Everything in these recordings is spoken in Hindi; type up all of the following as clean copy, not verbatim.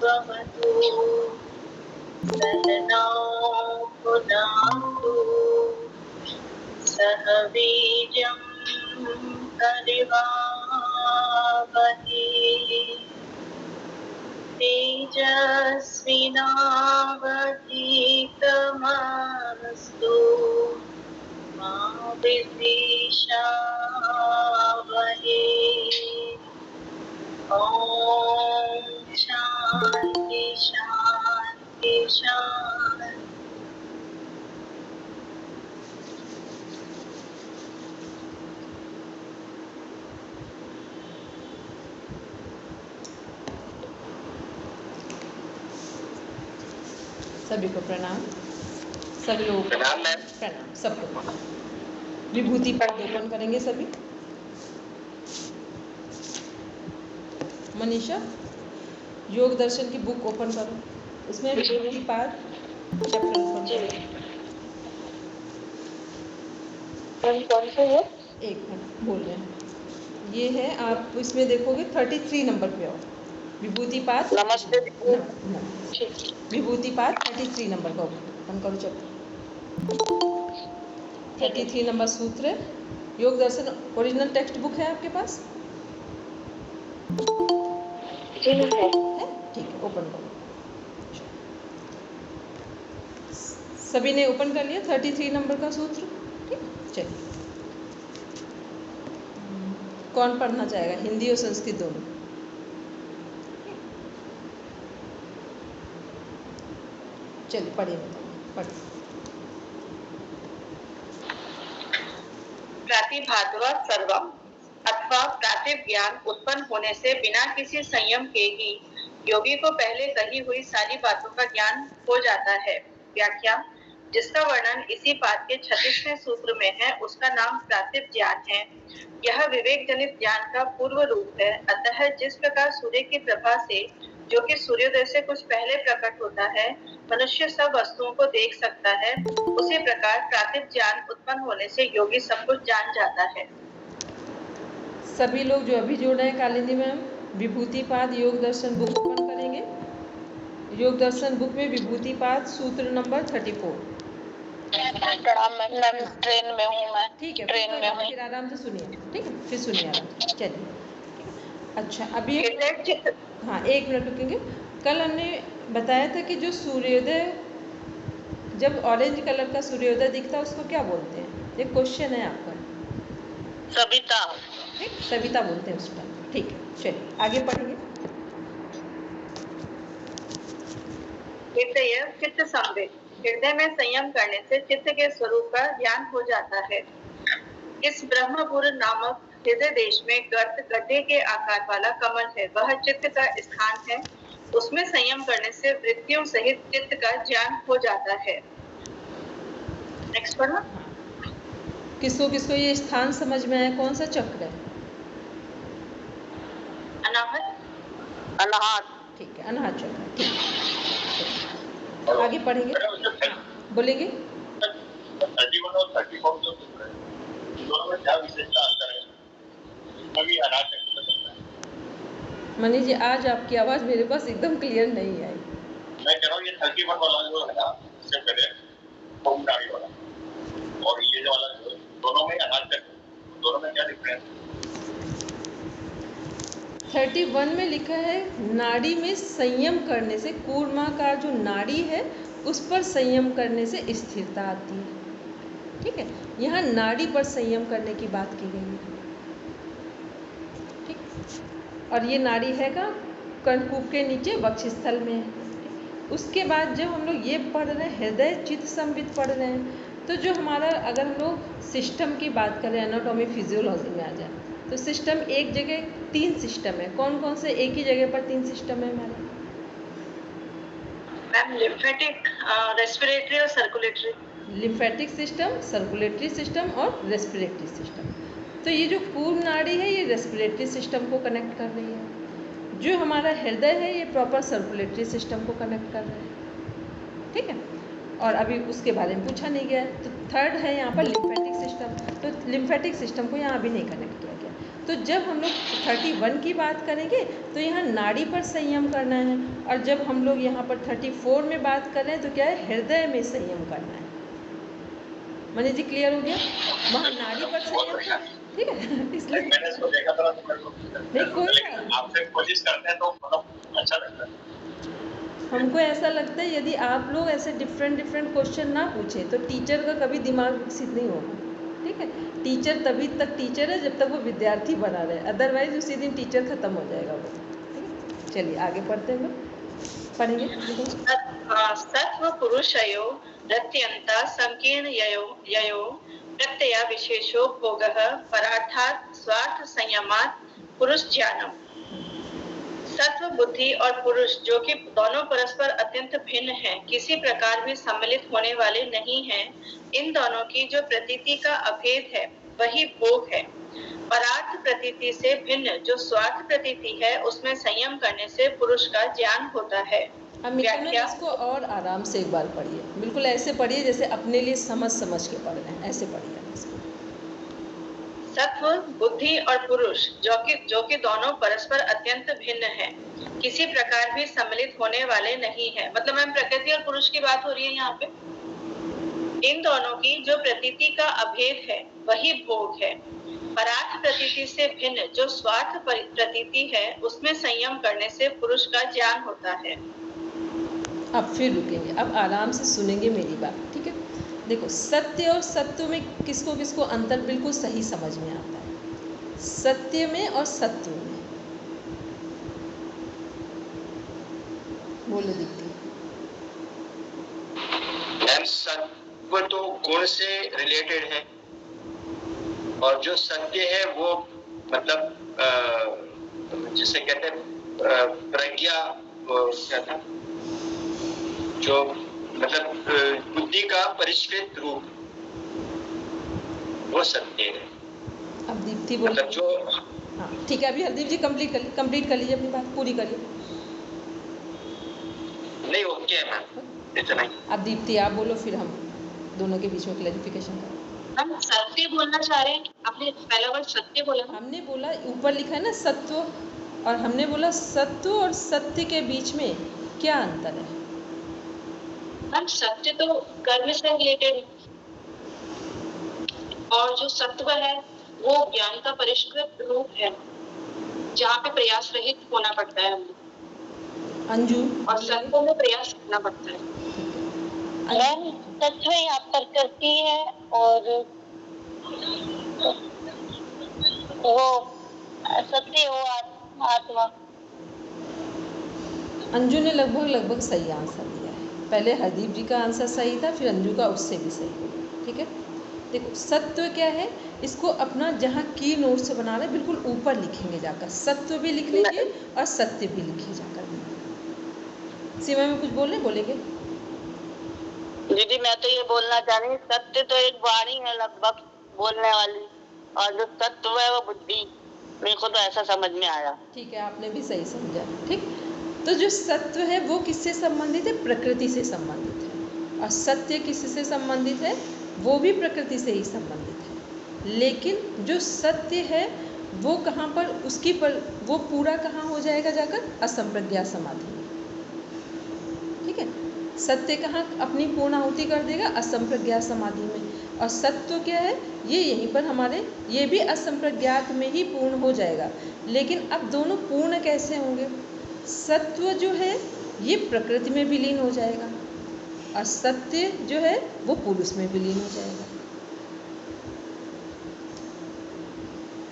वहतु सहनौ भुनक्तु सह वीर्यं करवावहै तेजस्विनावधीतमस्तु मा विद्विषावहै। ओम शांति शांति शांति। सभी को प्रणाम। सभी लोगों को प्रणाम सबको। विभूति पाठ ओपन करेंगे सभी। मनीषा योग दर्शन की बुक ओपन करो, उसमें विभूति पाठ चैप्टर ओपन करो। कौन से है? एक मिनट बोल रहे हैं। ये है, आप इसमें देखोगे 33 नंबर पे आओ। विभूति पाठ नमस्ते। विभूति पाठ 33 नंबर का ओपन करो चैप्टर। 33 नंबर सूत्र है। योग दर्शन ओरिजिनल टेक्स्ट बुक है आपके पास? जी है। ठीक है, ओपन करो। सभी ने ओपन कर लिया 33 नंबर का सूत्र? ठीक, चलिए। कौन पढ़ना चाहेगा? हिंदी और संस्कृत दोनों। चलिए पढ़िए, पढ़िए। प्रतिभाद्वा सर्वम अथवा प्रातिभ ज्ञान उत्पन्न होने से बिना किसी संयम के ही योगी को पहले कही हुई सारी बातों का ज्ञान हो जाता है। व्याख्या, जिसका वर्णन इसी पाठ के 36वें सूत्र में है, उसका नाम प्रातिभ ज्ञान है। यह विवेक जनित ज्ञान का पूर्व रूप है। अतः जिस प्रकार सूर्य की प्रभा से, जो कि सूर्योदय से कुछ पहले प्रकट होता है, मनुष्य सब वस्तुओं को देख सकता है, उसी प्रकार प्रातिभ ज्ञान उत्पन्न होने से योगी सब कुछ जान जाता है। सभी लोग जो अभी जुड़ रहे हैं कालिंदी मैम, विभूति पाद योग दर्शन बुक ओपन करेंगे। योग दर्शन बुक में विभूति पाद सूत्र नंबर 34। प्रणाम मैम, ट्रेन में हूँ मैं। ठीक है, ट्रेन में हूँ। फिर आराम से सुनिए। ठीक है, फिर सुनिए आराम से। चलिए, अच्छा अभी हाँ एक मिनट रुकेंगे। कल हमने बताया था कि जो सूर्योदय, जब ऑरेंज कलर का सूर्योदय दिखता है उसको क्या बोलते हैं? ये क्वेश्चन है आपका। सविता। ठीक, सविता बोलते हैं उसका। ठीक है, चलिए आगे पढ़िए। चित्त संवेद, हृदय में संयम करने से चित्त के स्वरूप का ज्ञान हो जाता है। इस ब्रह्मपुर नामक हृदय देश में गर्त गड्ढे के आकार वाला कमल है, वह चित्त का स्थान है। उसमें संयम करने से वृत्तियों सहित चित्त का ज्ञान हो जाता है। नेक्स्ट पढ़ना। किसको किसको ये स्थान समझ में आया? कौन सा चक्र है? अनाहत। अनाहत, ठीक है, अनाहत चक्र। ठीक है, आगे पढ़ेंगे। बोलेंगे। 31 और 34 जो सूत्र है, दोनों में क्या विशेषता अंतर है? इसमें भी अनाहत चक्र का चलता है। मनीष जी, आज आपकी आवाज़ मेरे पास एकदम क्लियर नहीं आई। मैं कह रहा हूँ ये 31 वाला जो है ना, इससे पहले ओम नाड़ी वाला, और ये जो वाला जो है, दोनों में अनाहत चक्र, दोनों में क्या डिफरेंस है? 31 में लिखा है नाड़ी में संयम करने से, कूर्माकार जो नाड़ी है उस पर संयम करने से स्थिरता आती है। ठीक है, यहाँ नाड़ी पर संयम करने की बात की गई है। ठीक, और ये नाड़ी है का कर्णकूप के नीचे वक्षस्थल में है। उसके बाद जब हम लोग ये पढ़ रहे हैं, हृदय चित्त संवित पढ़ रहे हैं, तो जो हमारा, अगर हम लोग सिस्टम की बात करें, एनाटॉमी फिजियोलॉजी में आ जाए, तो सिस्टम एक जगह 3 सिस्टम है। कौन कौन से एक ही जगह पर 3 सिस्टम है हमारे? मैम लिम्फेटिक, रेस्पिरेटरी और circulatory. Lymphatic system, circulatory system और रेस्पिरेटरी सिस्टम। तो ये जो पूर्ण नाड़ी है ये रेस्पिरेटरी सिस्टम को कनेक्ट कर रही है। जो हमारा हृदय है ये प्रॉपर सर्कुलेटरी सिस्टम को कनेक्ट कर रहा है। ठीक है, और अभी उसके बारे में पूछा नहीं गया है। तो थर्ड है यहाँ पर लिम्फेटिक सिस्टम, तो लिम्फेटिक सिस्टम को यहाँ भी नहीं कनेक्ट किया गया। तो जब हम लोग 31 की बात करेंगे तो यहाँ नाड़ी पर संयम करना है, और जब हम लोग यहाँ पर 34 में बात कर रहे हैं तो क्या है, हृदय में संयम करना है। मनीष जी क्लियर हो गया? वहाँ नाड़ी पर संयम, ठीक है। इसलिए मैंने इसको देखा था तो मेरे को नहीं, कोई लेकिन आपसे कोशिश करते हैं तो मतलब अच्छा लगता है। हमको ऐसा लगता है यदि आप लोग ऐसे डिफरेंट क्वेश्चन ना पूछें तो टीचर का कभी दिमाग विकसित नहीं होगा, ठीक है। टीचर तभी तक टीचर है जब तक वो विद्यार्थी बना रहे, अदरवाइज उसी दिन टीचर खत्म हो जाएगा वो, ठीक है। चलिए आगे पढ़ते हैं, पढ़ेंगे। सत्व पुरुषयो रत्यंता संकीर्ण ययो प्रत्यय विशेषो भोगः परार्थात् स्वार्थ संयमात् पुरुष ज्ञानम। सत्व बुद्धि और पुरुष जो कि दोनों परस्पर अत्यंत भिन्न हैं, किसी प्रकार भी सम्मिलित होने वाले नहीं हैं, इन दोनों की जो प्रतीति का अभेद है वही भोग है। परार्थ प्रतीति से भिन्न जो स्वार्थ प्रतीति है उसमें संयम करने से पुरुष का ज्ञान होता है। अब इसको और आराम से एक बार पढ़िए, बिल्कुल ऐसे पढ़िए जैसे अपने लिए समझ के पढ़ रहे हैं, ऐसे पढ़िए। सत्व बुद्धि और पुरुष जो कि दोनों परस्पर अत्यंत भिन्न हैं, किसी प्रकार भी सम्मिलित होने वाले नहीं हैं। मतलब मैम प्रकृति और पुरुष की बात हो रही है यहाँ पे। इन दोनों की जो प्रतीति का अभेद है वही भोग है। परार्थ प्रतीति से भिन्न जो स्वार्थ प्रतीति है उसमें संयम करने से पुरुष का ज्ञान होता है। अब फिर रुकेंगे, अब आराम से सुनेंगे मेरी बात, ठीक है। देखो, सत्य और सत्व में किसको अंतर बिल्कुल सही समझ में आता है। सत्य में और सत्व में, बोलो दीप्ति। मैम सत्व तो गुण से रिलेटेड है, और जो सत्य है वो मतलब जिसे कहते हैं प्रज्ञा, क्या था जो मतलब बुद्धि का परिष्कृत रूप, वो सत्य है। अब दीप्ति बोलो। मतलब जो, हाँ ठीक है, अभी हरदीप जी कंप्लीट कर लीजिए, अपनी बात पूरी करिए। नहीं ओके है मैम, इतना ही। अब दीप्ति आप बोलो, फिर हम दोनों के बीच में क्लैरिफिकेशन करें। हम सत्य बोलना चाह रहे हैं, आपने पहला वर्ड सत्य बोला। हमने बोला ऊपर लिखा है ना सत्व, और हमने बोला सत्व और सत्य के बीच में क्या अंतर है। हम सत्य तो कर्म से रिलेटेड है, और जो सत्व है वो ज्ञान का परिष्कृत रूप है जहाँ पे प्रयास रहित होना पड़ता है हमें। अंजू। और सत्व में प्रयास करना पड़ता है। सत्व यहाँ पर करती है, और वो सत्य हो आत्मा। अंजू ने लगभग सही आंसर दिया है। पहले हरदीप जी का आंसर सही था, फिर अंजू का उससे भी सही हो, ठीक है। देखो सत्व क्या है, इसको अपना जहाँ की नोट से बना रहे बिल्कुल ऊपर लिखेंगे जाकर, सत्व भी लिख लीजिए और सत्य भी लिखिए जाकर। सीमा में कुछ बोलेंगे? दीदी मैं तो ये बोलना चाह रही हूँ, सत्य तो एक वाणी है लगभग बोलने वाली, और जो तत्व है वो बुद्धि। मेरे को तो ऐसा समझ में आया। ठीक है, आपने भी सही समझा, ठीक। तो जो सत्व है वो किससे संबंधित है? प्रकृति से संबंधित है। और सत्य किससे संबंधित है? वो भी प्रकृति से ही संबंधित है। लेकिन जो सत्य है वो कहाँ पर, उसकी पर वो पूरा कहाँ हो जाएगा जाकर? असंप्रज्ञात समाधि में, ठीक है। सत्य कहाँ अपनी पूर्णाहुति कर देगा? असंप्रज्ञात समाधि में। और सत्व क्या है? ये यहीं पर हमारे, ये भी असंप्रज्ञात में ही पूर्ण हो जाएगा। लेकिन अब दोनों पूर्ण कैसे होंगे? सत्व जो है ये प्रकृति में विलीन हो जाएगा, और सत्य जो है वो पुरुष में विलीन हो जाएगा।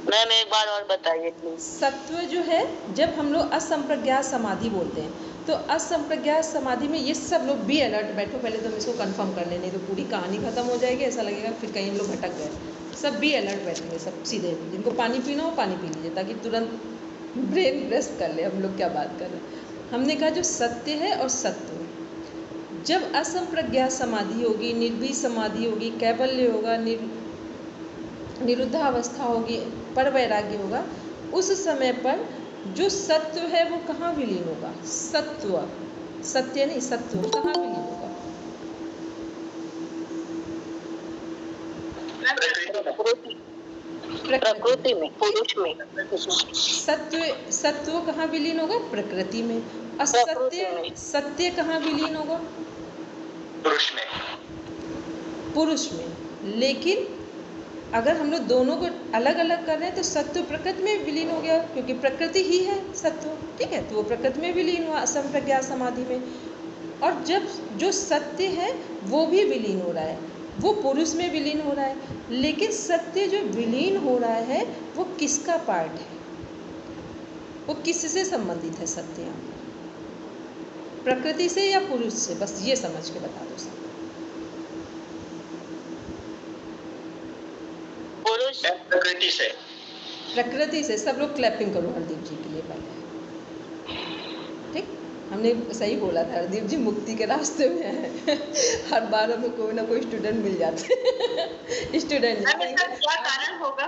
मैम एक बार और बताइए प्लीज। सत्व जो है, जब हम लोग असंप्रज्ञात समाधि बोलते हैं तो असंप्रज्ञात समाधि में ये सब लोग भी अलर्ट बैठो, पहले तो हम इसको कंफर्म कर लें, नहीं तो पूरी कहानी खत्म हो जाएगी, ऐसा लगेगा फिर कहीं लोग भटक गए। सब भी अलर्ट बैठेंगे, सब सीधे, जिनको पानी पीना हो पानी पी लीजिए ताकि तुरंत ब्रेन रेस्ट कर ले हम लोग क्या बात कर रहे हैं। हमने कहा जो सत्य है और सत्व, जब असंप्रज्ञात समाधि होगी, निर्भीक समाधि होगी, कैवल्य होगा, निरुद्धावस्था होगी, पर वैराग्य होगा, उस समय पर जो सत्व है वो कहाँ विलीन होगा? सत्व, सत्य नहीं, सत्व कहाँ विलीन होगा? प्रकृति प्रकृति में, पुरुष में। सत्व कहाँ विलीन होगा? प्रकृति में। असत्य, सत्य कहाँ विलीन होगा? पुरुष में। पुरुष में। लेकिन अगर हम लोग दोनों को अलग अलग कर रहे हैं तो सत्व प्रकृति में विलीन हो गया, क्योंकि प्रकृति ही है सत्व, ठीक है, तो वो प्रकृति में विलीन हुआ असंप्रज्ञात समाधि में। और जब जो सत्य है वो भी विलीन हो रहा है, वो पुरुष में विलीन हो रहा है। लेकिन सत्य जो विलीन हो रहा है वो किसका पार्ट है? वो किससे संबंधित है सत्य? यहाँ पर प्रकृति से या पुरुष से? बस ये समझ के बता दो सब। पुरुष। प्रकृति से। प्रकृति से। सब लोग क्लैपिंग करो हरदीप जी के लिए पहले, ठीक? हमने सही बोला था, हरदीप जी मुक्ति के रास्ते में है। हर बार हमें कोई ना कोई स्टूडेंट मिल जाते हैं। स्टूडेंट क्या कारण होगा?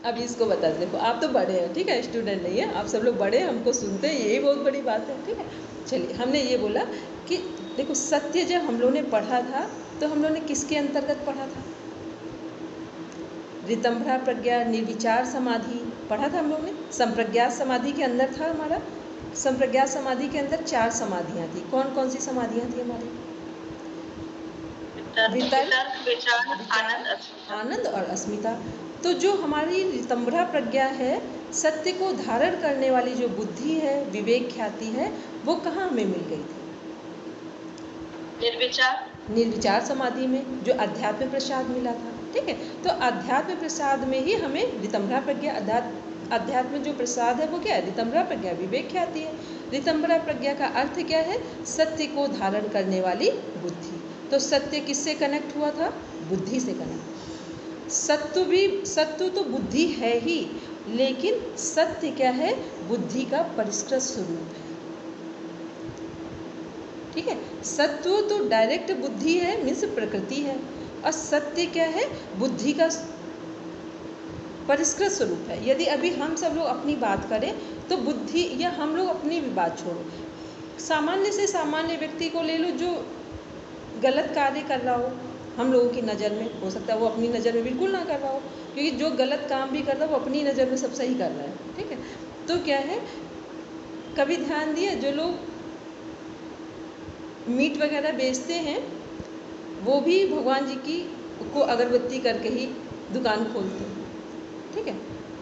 अब इसको बता दो। देखो आप तो बड़े हैं, ठीक है, स्टूडेंट नहीं है, आप सब लोग बड़े हैं, हमको सुनते हैं, यही बहुत बड़ी बात है, ठीक है। चलिए, हमने ये बोला कि देखो सत्य जब हम लोग ने पढ़ा था तो हम लोग ने किसके अंतर्गत पढ़ा था? ऋतंभरा प्रज्ञा निर्विचार समाधि पढ़ा था हम लोग ने। संप्रज्ञात समाधि के अंदर था हमारा। संप्रज्ञात समाधि के अंदर 4 समाधियाँ थी। कौन कौन सी समाधियाँ थी हमारी? वितर्क, विचार, आनंद और अस्मिता। तो जो हमारी ऋतंभरा प्रज्ञा है, सत्य को धारण करने वाली जो बुद्धि है, विवेक ख्याति है, वो कहाँ हमें मिल गई थी? निर्विचार समाधि में, जो अध्यात्म प्रसाद मिला था, ठीक है। तो अध्यात्म प्रसाद में ही हमें ऋतंभरा प्रज्ञा, अध्यात्म जो प्रसाद है वो क्या है? ऋतंभरा प्रज्ञा, विवेक ख्याति है। ऋतंभरा प्रज्ञा का अर्थ क्या है? सत्य को धारण करने वाली बुद्धि। तो सत्य किससे कनेक्ट हुआ था? बुद्धि से कनेक्ट। सत्व तो बुद्धि है ही, लेकिन सत्य क्या है? बुद्धि का परिष्कृत स्वरूप है, ठीक है। सत्व तो डायरेक्ट बुद्धि है, मीन्स प्रकृति है, और सत्य क्या है? बुद्धि का परिष्कृत स्वरूप है। यदि अभी हम सब लोग अपनी बात करें तो बुद्धि, या हम लोग अपनी भी बात छोड़ो, सामान्य से सामान्य व्यक्ति को ले लो जो गलत कार्य कर रहा हो हम लोगों की नज़र में, हो सकता है वो अपनी नज़र में बिल्कुल ना कर रहा हो, क्योंकि जो गलत काम भी कर रहा है वो अपनी नज़र में सब सही कर रहा है, ठीक है। तो क्या है, कभी ध्यान दिए जो लोग मीट वगैरह बेचते हैं वो भी भगवान जी की को अगरबत्ती करके ही दुकान खोलते हैं, ठीक है।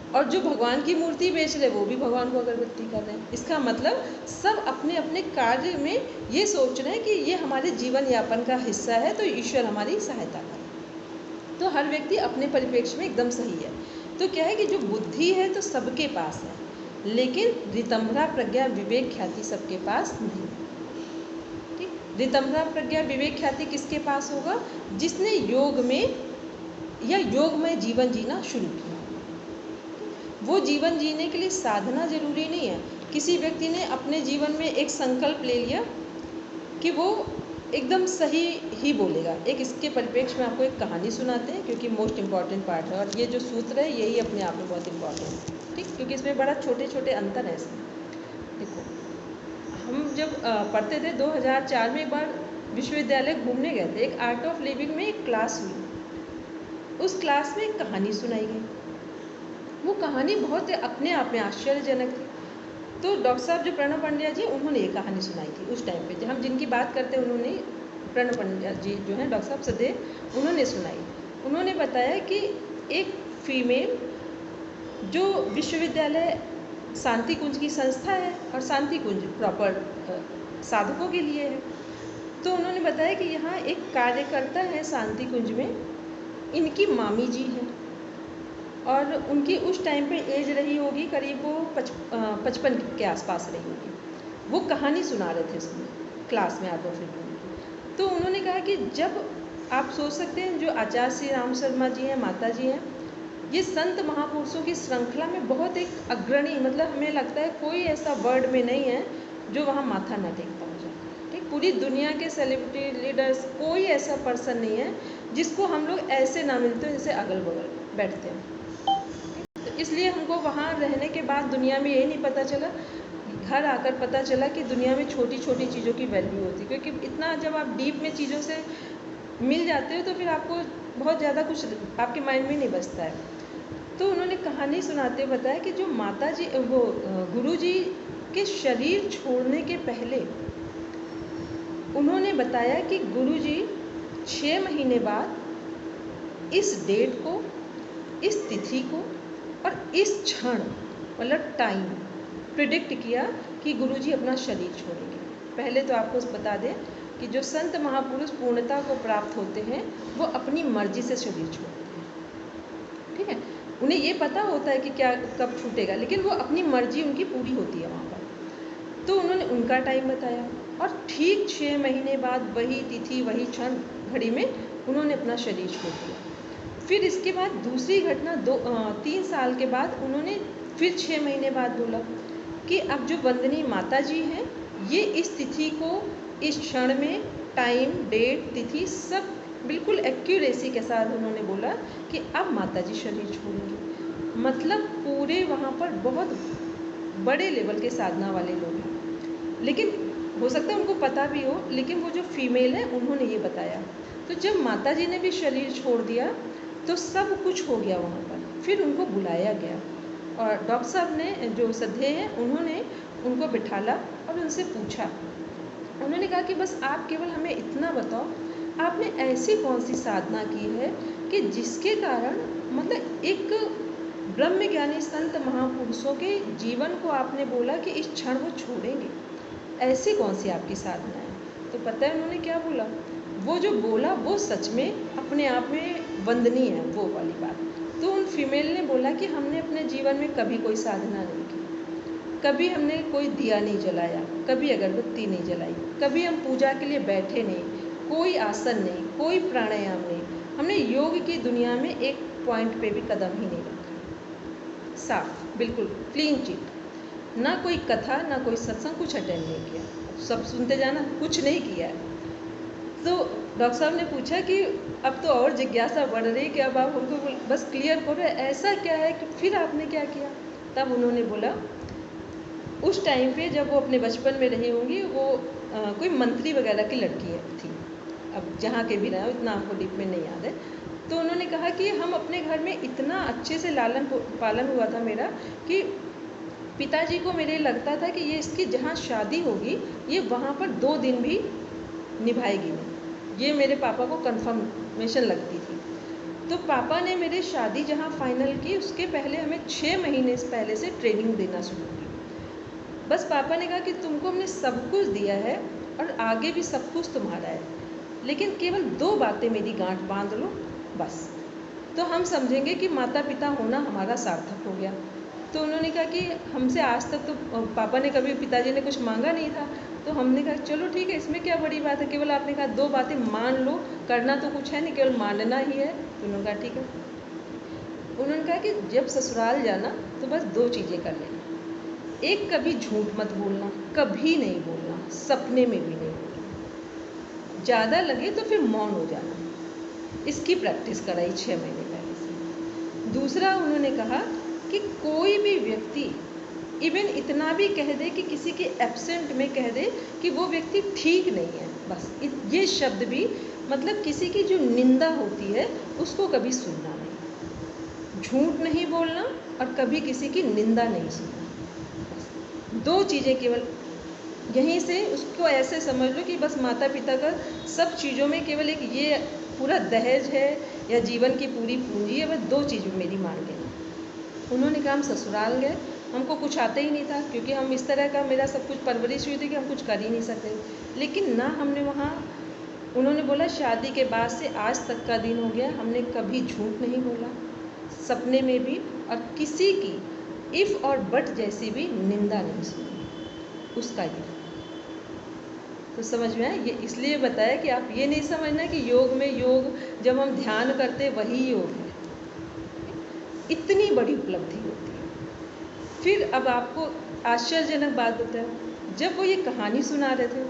और जो भगवान की मूर्ति बेच रहे वो भी भगवान को अगरबत्ती कर रहे हैं। इसका मतलब सब अपने अपने कार्य में ये सोच रहे हैं कि ये हमारे जीवन यापन का हिस्सा है, तो ईश्वर हमारी सहायता करे। तो हर व्यक्ति अपने परिप्रेक्ष्य में एकदम सही है। तो क्या है कि जो बुद्धि है तो सबके पास है, लेकिन ऋतंभरा प्रज्ञा विवेक ख्याति सबके पास नहीं है, ठीक। ऋतंभरा प्रज्ञा विवेक ख्याति किसके पास होगा? जिसने योग में या योग में जीवन जीना शुरू किया। वो जीवन जीने के लिए साधना जरूरी नहीं है। किसी व्यक्ति ने अपने जीवन में एक संकल्प ले लिया कि वो एकदम सही ही बोलेगा। एक इसके परिप्रेक्ष्य में आपको एक कहानी सुनाते हैं, क्योंकि मोस्ट इम्पॉर्टेंट पार्ट है, और ये जो सूत्र है यही अपने आप में बहुत इम्पॉर्टेंट है, ठीक, क्योंकि इसमें बड़ा छोटे छोटे अंतर है इसमें। देखो, हम जब पढ़ते थे 2004 में एक बार विश्वविद्यालय घूमने गए थे, एक आर्ट ऑफ लिविंग में एक क्लास हुई। उस क्लास में एक कहानी सुनाई गई। वो कहानी बहुत अपने आप में आश्चर्यजनक थी। तो डॉक्टर साहब जो प्रणव पंड्या जी, उन्होंने ये कहानी सुनाई थी उस टाइम पे, जब हम जिनकी बात करते हैं उन्होंने, प्रणव पंड्या जी जो हैं डॉक्टर साहब सदैव, उन्होंने सुनाई। उन्होंने बताया कि एक फीमेल जो विश्वविद्यालय शांति कुंज की संस्था है, और शांति कुंज प्रॉपर साधकों के लिए है। तो उन्होंने बताया कि यहाँ एक कार्यकर्ता है शांति कुंज में, इनकी मामी जी हैं, और उनकी उस टाइम पे एज रही होगी करीब वो 55 के आसपास रही होगी। वो कहानी सुना रहे थे उसमें क्लास में, आर्ट ऑफ लिविंग। तो उन्होंने कहा कि जब आप सोच सकते हैं जो आचार्य श्री राम शर्मा जी हैं, माता जी हैं, ये संत महापुरुषों की श्रृंखला में बहुत एक अग्रणी, मतलब हमें लगता है कोई ऐसा वर्ड में नहीं है जो वहाँ माथा न टेकता हो जाए, ठीक। पूरी दुनिया के सेलिब्रिटी लीडर्स, कोई ऐसा पर्सन नहीं है जिसको हम लोग ऐसे ना मिलते हो जैसे अगल बगल बैठते हैं। इसलिए हमको वहाँ रहने के बाद दुनिया में यही नहीं पता चला, घर आकर पता चला कि दुनिया में छोटी छोटी चीज़ों की वैल्यू होती है। क्योंकि इतना जब आप डीप में चीज़ों से मिल जाते हो तो फिर आपको बहुत ज़्यादा कुछ आपके माइंड में नहीं बचता है। तो उन्होंने कहानी सुनाते हुए बताया कि जो माता जी वो गुरु जी के शरीर छोड़ने के पहले उन्होंने बताया कि गुरु जी 6 महीने बाद इस डेट को, इस तिथि को और इस क्षण मतलब टाइम प्रिडिक्ट किया कि गुरुजी अपना शरीर छोड़ेंगे। पहले तो आपको बता दें कि जो संत महापुरुष पूर्णता को प्राप्त होते हैं वो अपनी मर्जी से शरीर छोड़ते हैं, ठीक है। उन्हें ये पता होता है कि क्या कब छूटेगा, लेकिन वो अपनी मर्जी उनकी पूरी होती है वहाँ पर। तो उन्होंने उनका टाइम बताया और ठीक 6 महीने बाद वही तिथि वही क्षण घड़ी में उन्होंने अपना शरीर छोड़ दिया। फिर इसके बाद दूसरी घटना 3 साल के बाद उन्होंने फिर 6 महीने बाद बोला कि अब जो वंदनीय माता जी हैं ये इस तिथि को, इस क्षण में टाइम, डेट, तिथि सब बिल्कुल एक्यूरेसी के साथ उन्होंने बोला कि अब माता जी शरीर छोड़ेंगी। मतलब पूरे वहाँ पर बहुत बड़े लेवल के साधना वाले लोग हैं, लेकिन हो सकता है उनको पता भी हो, लेकिन वो जो फीमेल है उन्होंने ये बताया। तो जब माता जी ने भी शरीर छोड़ दिया तो सब कुछ हो गया वहाँ पर। फिर उनको बुलाया गया और डॉक्टर साहब ने, जो सधे हैं, उन्होंने उनको बिठाला और उनसे पूछा। उन्होंने कहा कि बस आप केवल हमें इतना बताओ, आपने ऐसी कौन सी साधना की है कि जिसके कारण मतलब एक ब्रह्मज्ञानी संत महापुरुषों के जीवन को आपने बोला कि इस क्षण वो छोड़ेंगे, ऐसी कौन सी आपकी साधना है। तो पता है उन्होंने क्या बोला? वो जो बोला वो सच में अपने आप में वंदनीय है, वो वाली बात। तो उन फीमेल ने बोला कि हमने अपने जीवन में कभी कोई साधना नहीं की, कभी हमने कोई दिया नहीं जलाया, कभी अगरबत्ती नहीं जलाई, कभी हम पूजा के लिए बैठे नहीं, कोई आसन नहीं, कोई प्राणायाम नहीं, हमने योग की दुनिया में एक पॉइंट पे भी कदम ही नहीं रखा। साफ बिल्कुल क्लीन चिट, ना कोई कथा ना कोई सत्संग, कुछ अटेंड नहीं किया, सब सुनते जाना, कुछ नहीं किया। तो डॉक्टर साहब ने पूछा कि अब तो और जिज्ञासा बढ़ रही कि अब आप हमको बस क्लियर करो ऐसा क्या है कि फिर आपने क्या किया। तब उन्होंने बोला उस टाइम पे जब वो अपने बचपन में रही होंगी, वो कोई मंत्री वगैरह की लड़की थी, अब जहाँ के भी रहा हो इतना आपको डीप में नहीं याद है। तो उन्होंने कहा कि हम अपने घर में इतना अच्छे से लालन पालन हुआ था मेरा कि पिताजी को मेरे लगता था कि ये इसकी जहाँ शादी होगी ये वहाँ पर 2 दिन भी निभाएगी नहीं, ये मेरे पापा को कंफर्मेशन लगती थी। तो पापा ने मेरे शादी जहाँ फाइनल की उसके पहले हमें 6 महीने पहले से ट्रेनिंग देना शुरू की। बस पापा ने कहा कि तुमको हमने सब कुछ दिया है और आगे भी सब कुछ तुम्हारा है, लेकिन केवल 2 बातें मेरी गांठ बांध लो बस, तो हम समझेंगे कि माता पिता होना हमारा सार्थक हो गया। तो उन्होंने कहा कि हमसे आज तक तो पापा ने कभी, पिताजी ने कुछ मांगा नहीं था। तो हमने कहा चलो ठीक है, इसमें क्या बड़ी बात है, केवल आपने कहा 2 बातें मान लो, करना तो कुछ है नहीं, केवल मानना ही है। तो उन्होंने कहा ठीक है। उन्होंने कहा कि जब ससुराल जाना तो बस 2 चीज़ें कर लेना, एक कभी झूठ मत बोलना, कभी नहीं बोलना, सपने में भी नहीं बोलना, ज़्यादा लगे तो फिर मौन हो जाना। इसकी प्रैक्टिस कराई 6 महीने पहले से। दूसरा उन्होंने कहा कि कोई भी व्यक्ति इवन इतना भी कह दे कि किसी के एब्सेंट में कह दे कि वो व्यक्ति ठीक नहीं है, बस ये शब्द भी मतलब किसी की जो निंदा होती है उसको कभी सुनना नहीं, झूठ नहीं बोलना और कभी किसी की निंदा नहीं सुनना। 2 चीज़ें केवल, यहीं से उसको ऐसे समझ लो कि बस माता पिता का सब चीज़ों में केवल एक ये पूरा दहेज है या जीवन की पूरी पूंजी है, बस 2 चीज़ मेरी मान लेना। उन्होंने कहा हम ससुराल गए, हमको कुछ आता ही नहीं था क्योंकि हम इस तरह का, मेरा सब कुछ परवरिश हुई थी कि हम कुछ कर ही नहीं सकते, लेकिन ना हमने वहाँ, उन्होंने बोला शादी के बाद से आज तक का दिन हो गया, हमने कभी झूठ नहीं बोला, सपने में भी, और किसी की इफ़ और बट जैसी भी निंदा नहीं सुनी। उसका ये तो समझ में आया। ये इसलिए बताया कि आप ये नहीं समझना कि योग में, योग जब हम ध्यान करते वही योग है, इतनी बड़ी उपलब्धि होती है। फिर अब आपको आश्चर्यजनक बात बताऊं, जब वो ये कहानी सुना रहे थे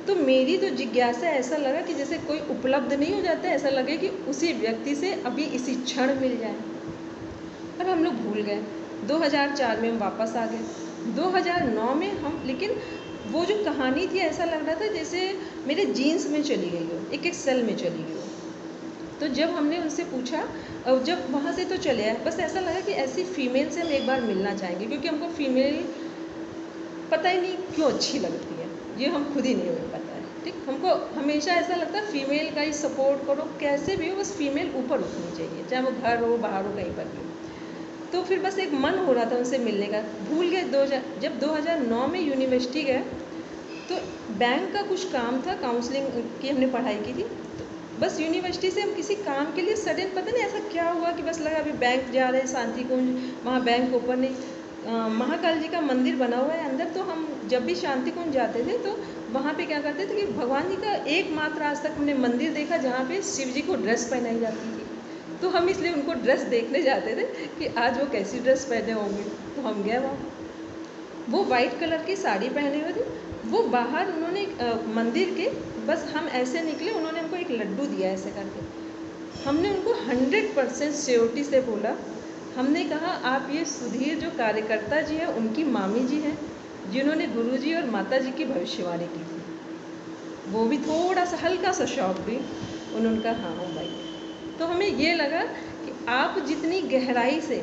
तो मेरी तो जिज्ञासा ऐसा लगा कि जैसे कोई उपलब्ध नहीं हो जाता, ऐसा लगे कि उसी व्यक्ति से अभी इसी क्षण मिल जाए। और हम लोग भूल गए। 2004 में हम वापस आ गए, 2009 में हम, लेकिन वो जो कहानी थी ऐसा लग रहा था जैसे मेरे जीन्स में चली गई हो, एक सेल में चली गई हो। तो जब हमने उनसे पूछा और जब वहाँ से तो चले आए, बस ऐसा लगा कि ऐसी फीमेल से हम एक बार मिलना चाहेंगे, क्योंकि हमको फीमेल पता ही नहीं क्यों अच्छी लगती है, ये हम खुद ही नहीं हमें पता है। ठीक, हमको हमेशा ऐसा लगता है फीमेल का ही सपोर्ट करो, कैसे भी हो बस फीमेल ऊपर उठनी चाहिए, चाहे वो घर हो बाहर हो कहीं पर भी हो। तो फिर बस एक मन हो रहा था उनसे मिलने का, भूल गए। जब 2009 में यूनिवर्सिटी गए तो बैंक का कुछ काम था, काउंसलिंग की हमने पढ़ाई की थी, तो बस यूनिवर्सिटी से हम किसी काम के लिए सडन पता नहीं ऐसा क्या हुआ कि बस लगा अभी बैंक जा रहे हैं शांति कुंज, वहाँ बैंक ओपन नहीं, महाकाल जी का मंदिर बना हुआ है अंदर, तो हम जब भी शांति कुंज जाते थे तो वहाँ पे क्या करते थे कि भगवान जी का एकमात्र आज तक हमने मंदिर देखा जहाँ पे शिव जी को ड्रेस पहनाई जाती थी, तो हम इसलिए उनको ड्रेस देखने जाते थे कि आज वो कैसी ड्रेस पहने होंगे। तो हम गए वहाँ, वो वाइट कलर की साड़ी पहने हुए थे, वो बाहर उन्होंने मंदिर के बस हम ऐसे निकले, उन्होंने हमको एक लड्डू दिया ऐसे करके, हमने उनको 100% श्योरिटी से बोला, हमने कहा आप ये सुधीर जो कार्यकर्ता जी हैं उनकी मामी जी हैं जिन्होंने गुरुजी और माता जी की भविष्यवाणी की थी। वो भी थोड़ा सा हल्का सा शौक भी, उन्होंने कहा हाँ भाई। तो हमें ये लगा कि आप जितनी गहराई से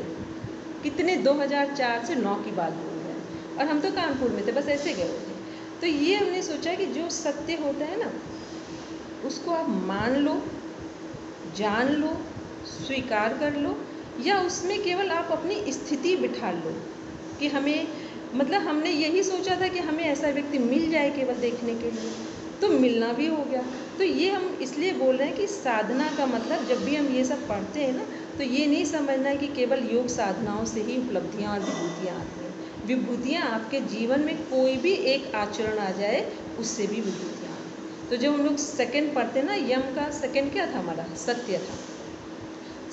कितने 2004 से 9 की बात बोल रहे हैं, और हम तो कानपुर में थे, बस ऐसे गए थे। तो ये हमने सोचा कि जो सत्य होता है ना उसको आप मान लो, जान लो, स्वीकार कर लो, या उसमें केवल आप अपनी स्थिति बिठा लो कि हमें, मतलब हमने यही सोचा था कि हमें ऐसा व्यक्ति मिल जाए केवल देखने के लिए, तो मिलना भी हो गया। तो ये हम इसलिए बोल रहे हैं कि साधना का मतलब जब भी हम ये सब पढ़ते हैं ना, तो ये नहीं समझना है कि केवल योग साधनाओं से ही उपलब्धियाँ और विभूतियाँ आती हैं। विभूतियाँ आपके जीवन में कोई भी एक आचरण आ जाए उससे भी विभूतियाँ आती हैं। तो जब हम लोग सेकंड पढ़ते ना, यम का सेकंड क्या था हमारा, सत्य था।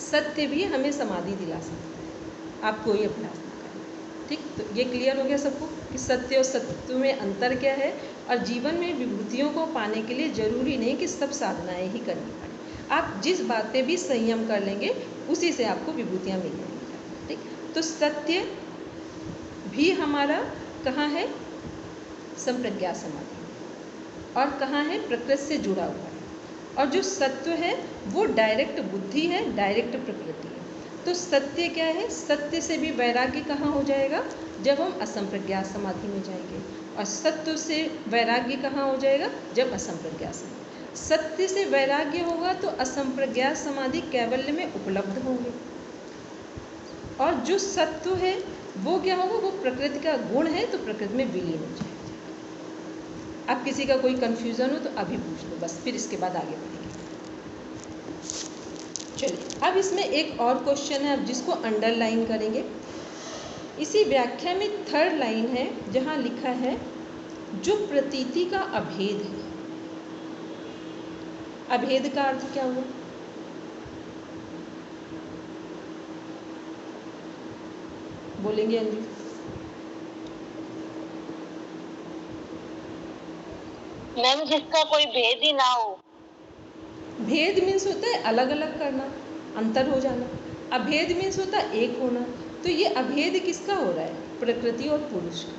सत्य भी हमें समाधि दिला सकता है, आप कोई अभ्यास ना करें। ठीक, तो ये क्लियर हो गया सबको कि सत्य और सत्य में अंतर क्या है। और जीवन में विभूतियों को पाने के लिए ज़रूरी नहीं कि सब साधनाएं ही करनी पड़े, आप जिस बात पे भी संयम कर लेंगे उसी से आपको विभूतियाँ मिल जाएंगी। ठीक, तो सत्य भी हमारा कहाँ है, संप्रज्ञा समाधि, और कहाँ है, प्रकृति से जुड़ा हुआ है। और जो सत्य है वो डायरेक्ट बुद्धि है, डायरेक्ट प्रकृति है। तो सत्य क्या है, सत्य से भी वैराग्य कहाँ हो जाएगा, जब हम असंप्रज्ञात समाधि में जाएंगे। और सत्य से वैराग्य कहाँ हो जाएगा, जब असंप्रज्ञात समाधि। सत्य से वैराग्य होगा तो असंप्रज्ञात समाधि कैवल्य में उपलब्ध होंगे। और जो सत्य है वो क्या होगा, वो प्रकृति का गुण है, तो प्रकृति में विलीन हो जाएगा। अब किसी का कोई कन्फ्यूज़न हो तो अभी पूछ लो बस, फिर इसके बाद आगे बढ़ेंगे। चलिए, अब इसमें एक और क्वेश्चन है, अब जिसको अंडरलाइन करेंगे। इसी व्याख्या में थर्ड लाइन है जहाँ लिखा है जो प्रतीति का अभेद है। अभेद का अर्थ क्या हुआ, बोलेंगे अंजू? मैम जिसका कोई भेद ही ना हो। भेद मीन्स होता है अलग अलग करना, अंतर हो जाना। अभेद मीन्स होता है एक होना। तो ये अभेद किसका हो रहा है, प्रकृति और पुरुष का।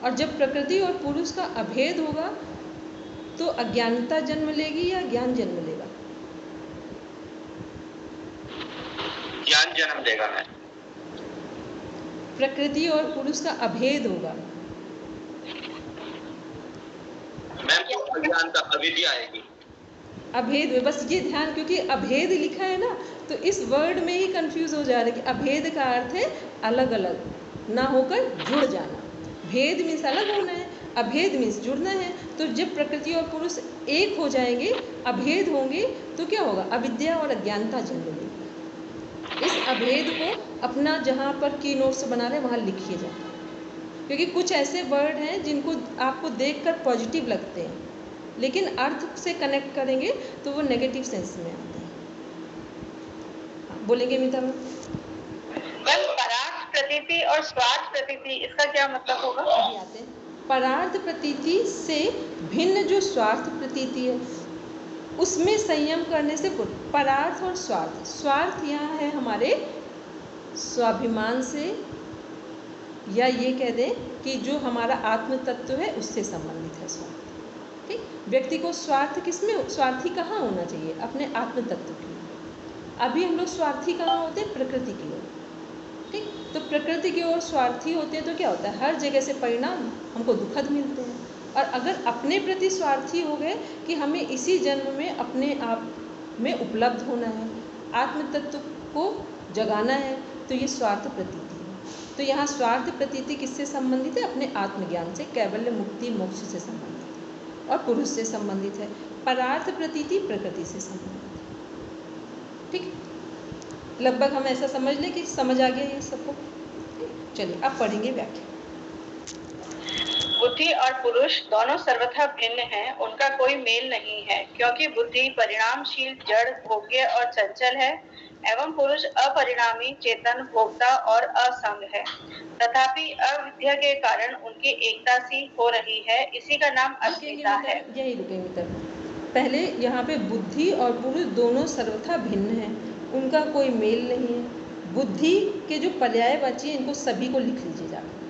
और जब प्रकृति और पुरुष का अभेद होगा तो अज्ञानता जन्म लेगी या ज्ञान जन्म लेगा? ज्ञान जन्म देगा। मैं प्रकृति और पुरुष का अभेद होगा, मैम तो अज्ञानता, अविद्या आएगी। अभेद में बस ये ध्यान, क्योंकि अभेद लिखा है ना तो इस वर्ड में ही कंफ्यूज हो जा रहा है कि अभेद का अर्थ है अलग अलग ना होकर जुड़ जाना। भेद मीन्स अलग होना है, अभेद मीन्स जुड़ना है। तो जब प्रकृति और पुरुष एक हो जाएंगे, अभेद होंगे, तो क्या होगा, अविद्या और अज्ञानता जन्म लेगी। इस अभेद को अपना जहाँ पर की नोट्स बना रहे हैं वहाँ लिखिए जाए, क्योंकि कुछ ऐसे वर्ड हैं जिनको आपको देखकर पॉजिटिव लगते हैं लेकिन अर्थ से कनेक्ट करेंगे तो वो नेगेटिव सेंस में आते हैं। बोलेंगे मीता मैम? परार्थ प्रतीति और स्वार्थ प्रतीति, इसका क्या मतलब होगा? अभी आते हैं। परार्थ प्रतीति से भिन्न जो स्वार्थ प्रतीति है उसमें संयम करने से परार्थ और स्वार्थ, स्वार्थ यहाँ है हमारे स्वाभिमान से, या ये कह दें कि जो हमारा आत्म तत्व है उससे संबंधित है स्वार्थ। ठीक। व्यक्ति को स्वार्थी कहाँ होना चाहिए? अपने आत्म तत्व की। अभी हम लोग स्वार्थी कहाँ होते हैं? प्रकृति की ओर, ठीक। तो प्रकृति की ओर स्वार्थी होते हैं तो क्या होता है? हर जगह से परिणाम हमको दुखद मिलते हैं। और अगर अपने प्रति स्वार्थी हो गए कि हमें इसी जन्म में अपने आप में उपलब्ध होना है, आत्म तत्व को जगाना है, तो ये स्वार्थ प्रतीति है। तो यहाँ स्वार्थ प्रतीति किससे संबंधित है? अपने आत्मज्ञान से, कैवल्य मुक्ति मोक्ष से संबंधित है और पुरुष से संबंधित है। परार्थ प्रतीति प्रकृति से संबंधित है, ठीक। लगभग हम ऐसा समझ लें कि समझ आ गया ये सबको। चलिए अब पढ़ेंगे व्याख्या। बुद्धि और पुरुष दोनों सर्वथा भिन्न हैं, उनका कोई मेल नहीं है, क्योंकि बुद्धि परिणामशील, जड़, भोग्य और चंचल है एवं पुरुष अपरिणामी, चेतन, भोक्ता और असंग है। तथापि अविद्या के कारण उनकी एकता सी हो रही है, इसी का नाम अस्मिता है। यही रुकेंगे तब। पहले यहाँ पे बुद्धि और पुरुष दोनों सर्वथा भिन्न हैं, उनका कोई मेल नहीं है। बुद्धि के जो पर्यायवाची हैं इनको सभी को लिख लीजिए जाकर,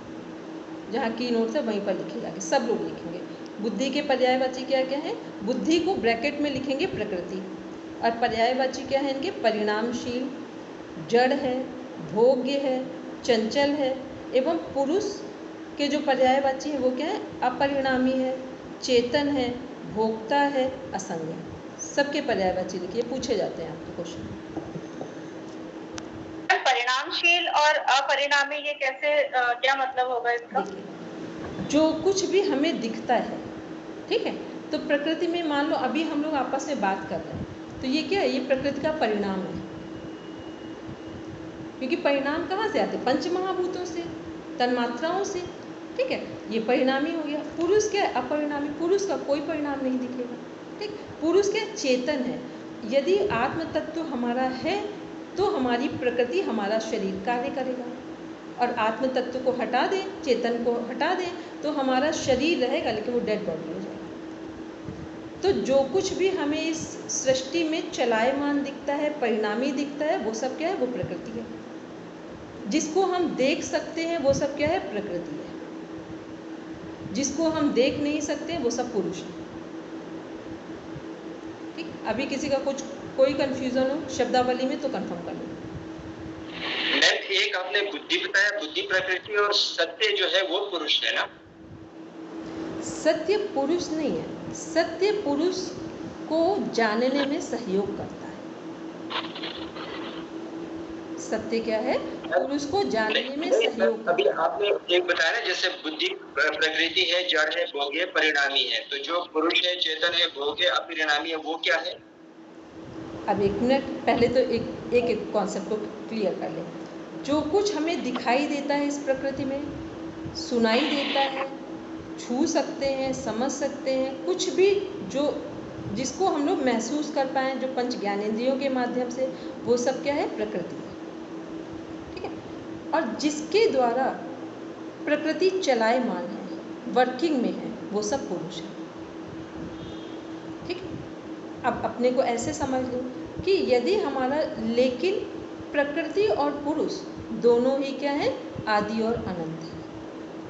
जहाँ की नोट है वहीं पर लिखे जाके, सब लोग लिखेंगे। बुद्धि के पर्यायवाची क्या क्या है? बुद्धि को ब्रैकेट में लिखेंगे प्रकृति, और पर्यायवाची क्या है इनके? परिणामशील, जड़ है, भोग्य है, चंचल है। एवं पुरुष के जो पर्यायवाची है वो क्या है? अपरिणामी है, चेतन है, भोक्ता है, असंग है। सबके पर्यायवाची लिखिए, पूछे जाते हैं आपके क्वेश्चन। परिणामशील और अपरिणामी ये कैसे, क्या मतलब होगा इसका? देखिए, जो कुछ भी हमें दिखता है, ठीक है, तो प्रकृति में मान लो अभी हम लोग आपस में बात कर रहे हैं, तो ये क्या है? ये प्रकृति का परिणाम है, क्योंकि परिणाम कहाँ से आते? पंच महाभूतों से, तन्मात्राओं से, ठीक है। ये परिणामी हो गया। पुरुष क्या है? अपरिणामी। पुरुष का कोई परिणाम नहीं दिखेगा, ठीक। पुरुष क्या? चेतन है। यदि आत्म तत्व हमारा है तो हमारी प्रकृति, हमारा शरीर कार्य करेगा, और आत्म तत्व को हटा दें, चेतन को हटा दें, तो हमारा शरीर रहेगा लेकिन वो डेड बॉडी हो जाएगा। तो जो कुछ भी हमें इस सृष्टि में चलायमान दिखता है, परिणामी दिखता है, वो सब क्या है? वो प्रकृति है। जिसको हम देख सकते हैं वो सब क्या है? प्रकृति है। जिसको हम देख नहीं सकते वो सब पुरुष है, ठीक। अभी किसी का कोई कंफ्यूजन हो शब्दावली में तो कंफर्म कर लो। एक आपने बुद्धि बताया, बुद्धि प्रकृति, और सत्य जो है वो पुरुष है ना? सत्य पुरुष नहीं है, सत्य पुरुष को जानने में सहयोग करता है। सत्य क्या है? पुरुष को जानने में सहयोग। अभी आपने एक बताया ना, जैसे बुद्धि प्रकृति है, जड़ है, भोग्य, परिणामी है, तो जो पुरुष है, चेतन है, भोग्य, अपरिणामी है, वो क्या है? अब एक मिनट, पहले तो एक कॉन्सेप्ट को क्लियर कर लें। जो कुछ हमें दिखाई देता है इस प्रकृति में, सुनाई देता है, छू सकते हैं, समझ सकते हैं, कुछ भी जो जिसको हम लोग महसूस कर पाएँ, जो पंच ज्ञानेंद्रियों के माध्यम से, वो सब क्या है? प्रकृति है, ठीक है। और जिसके द्वारा प्रकृति चलायमान है, वर्किंग में है, वो सब पुरुष है, ठीक। अब अपने को ऐसे समझ लो कि यदि हमारा, लेकिन प्रकृति और पुरुष दोनों ही क्या है? आदि और अनंत है।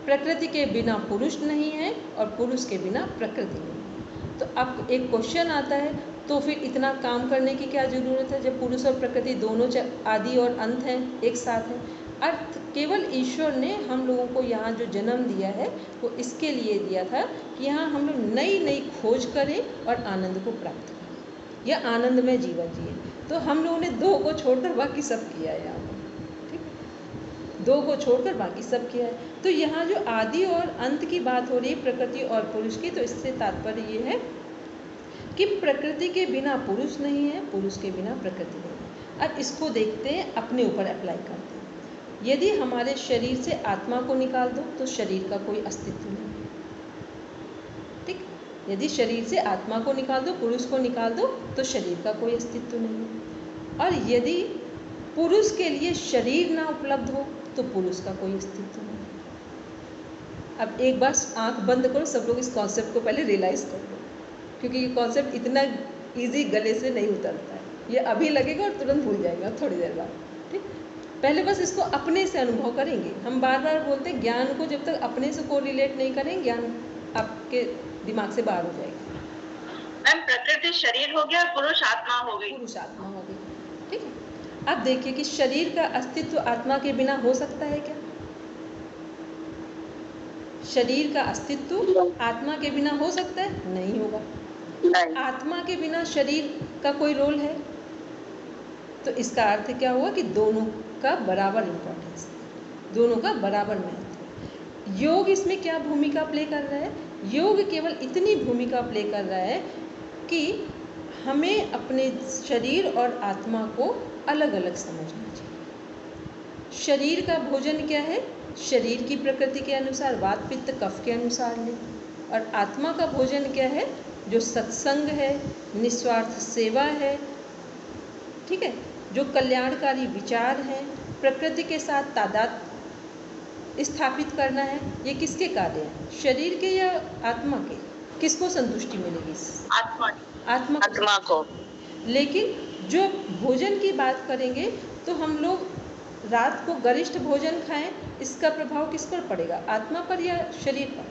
प्रकृति के बिना पुरुष नहीं है और पुरुष के बिना प्रकृति नहीं है। तो अब एक क्वेश्चन आता है, तो फिर इतना काम करने की क्या ज़रूरत है जब पुरुष और प्रकृति दोनों आदि और अंत हैं, एक साथ हैं? अर्थ केवल ईश्वर ने हम लोगों को यहाँ जो जन्म दिया है वो इसके लिए दिया था कि यहाँ हम लोग नई नई खोज करें और आनंद को प्राप्त करें, या आनंद में जीवन जिए। तो हम लोगों ने दो को छोड़कर बाकी सब किया है यहाँ पर, ठीक। दो को छोड़कर बाकी सब किया है। तो यहाँ जो आदि और अंत की बात हो रही है प्रकृति और पुरुष की, तो इससे तात्पर्य ये है कि प्रकृति के बिना पुरुष नहीं है, पुरुष के बिना प्रकृति नहीं है। अब इसको देखते हैं, अपने ऊपर अप्लाई करते हैं। यदि हमारे शरीर से आत्मा को निकाल दो तो शरीर का कोई अस्तित्व नहीं है, ठीक। यदि शरीर से आत्मा को निकाल दो, पुरुष को निकाल दो, तो शरीर का कोई अस्तित्व नहीं है। और यदि पुरुष के लिए शरीर ना उपलब्ध हो तो पुरुष का कोई अस्तित्व नहीं है। अब एक बार आंख बंद करो, सब लोग इस कॉन्सेप्ट को पहले रियलाइज़ कर लो, क्योंकि ये कॉन्सेप्ट इतना इजी गले से नहीं उतरता है। ये अभी लगेगा और तुरंत भूल जाएगा थोड़ी देर बाद, ठीक। पहले बस इसको अपने से अनुभव करेंगे। हम बार बार बोलते हैं ज्ञान को जब तक अपने से कोरिलेट नहीं करें, ज्ञान आपके दिमाग से बाहर हो जाएगा। मैम प्रकृति शरीर हो गया, पुरुष आत्मा हो गई। पुरुष आत्मा हो गई। ठीक है, अब देखिए कि शरीर का अस्तित्व आत्मा के बिना हो सकता है क्या? शरीर का अस्तित्व आत्मा के बिना हो सकता है? नहीं होगा। नहीं। आत्मा के बिना शरीर का कोई रोल है? तो इसका अर्थ क्या हुआ कि दोनों का बराबर इम्पोर्टेंस, दोनों का बराबर महत्व। योग इसमें क्या भूमिका प्ले कर रहा है? योग केवल इतनी भूमिका प्ले कर रहा है कि हमें अपने शरीर और आत्मा को अलग अलग समझना चाहिए। शरीर का भोजन क्या है? शरीर की प्रकृति के अनुसार वात पित्त कफ के अनुसार लें। और आत्मा का भोजन क्या है? जो सत्संग है, निस्वार्थ सेवा है, ठीक है, जो कल्याणकारी विचार हैं, प्रकृति के साथ तादाद स्थापित करना है। ये किसके कार्य हैं? शरीर के या आत्मा के? किसको संतुष्टि मिलेगी? आत्मा को। लेकिन जो भोजन की बात करेंगे तो हम लोग रात को गरिष्ठ भोजन खाएं, इसका प्रभाव किस पर पड़ेगा? आत्मा पर या शरीर पर?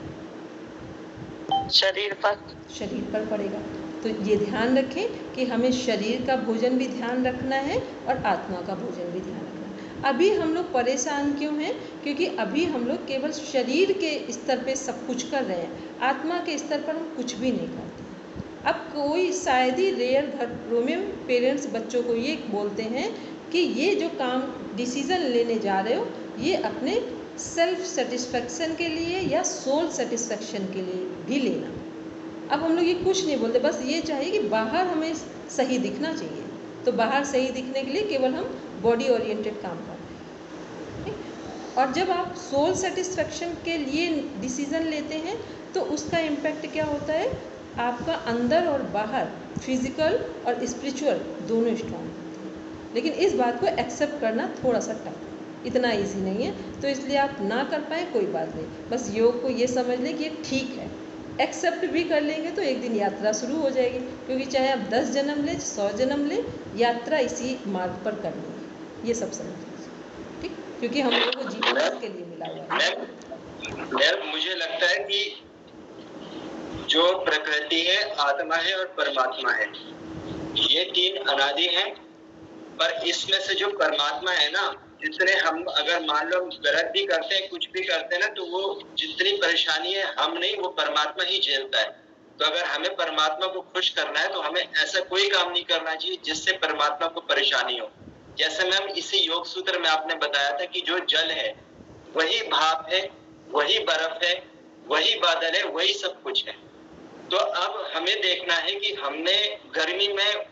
शरीर पर। शरीर पर पड़ेगा। तो ये ध्यान रखें कि हमें शरीर का भोजन भी ध्यान रखना है और आत्मा का भोजन भी ध्यान रखना है। अभी हम लोग परेशान क्यों हैं? क्योंकि अभी हम लोग केवल शरीर के स्तर पे सब कुछ कर रहे हैं, आत्मा के स्तर पर हम कुछ भी नहीं करते। अब कोई शायद ही रेयर घरों में पेरेंट्स बच्चों को ये बोलते हैं कि ये जो काम डिसीज़न लेने जा रहे हो ये अपने सेल्फ सेटिस्फेक्शन के लिए या सोल सेटिस्फेक्शन के लिए भी लेना। अब हम लोग ये कुछ नहीं बोलते, बस ये चाहिए कि बाहर हमें सही दिखना चाहिए। तो बाहर सही दिखने के लिए केवल हम बॉडी ओरिएंटेड काम करते हैं। और जब आप सोल सेटिस्फेक्शन के लिए डिसीज़न लेते हैं तो उसका इम्पैक्ट क्या होता है? आपका अंदर और बाहर फिजिकल और स्पिरिचुअल दोनों स्ट्रॉन्ग होते हैं। लेकिन इस बात को एक्सेप्ट करना थोड़ा सा टफ, इतना ईजी नहीं है। तो इसलिए आप ना कर पाए कोई बात नहीं, बस योग को ये समझ लें कि ये ठीक है। एक्सेप्ट भी कर लेंगे तो एक दिन यात्रा शुरू हो जाएगी, क्योंकि चाहे आप 10 जन्म लें 100 जन्म लें, यात्रा इसी मार्ग पर करनी है। ये सब समझ लीजिए, ठीक, क्योंकि हम लोगों को जीवन के लिए मिला हुआ है। मैम मुझे लगता है कि जो प्रकृति है, आत्मा है और परमात्मा है, ये तीन अनादि हैं। पर इसमें से जो परमात्मा है ना, जितने हम अगर मान लो गलत भी करते हैं, कुछ भी करते हैं ना, तो वो जितनी परेशानी है हम नहीं, वो परमात्मा ही झेलता है। तो अगर हमें परमात्मा को खुश करना है तो हमें ऐसा कोई काम नहीं करना चाहिए जिससे परमात्मा को परेशानी हो। जैसे मैम इसी योग सूत्र में आपने बताया था कि जो जल है वही भाप है, वही बर्फ है, वही बादल है, वही सब कुछ है। तो अब हमें देखना है कि हमने गर्मी में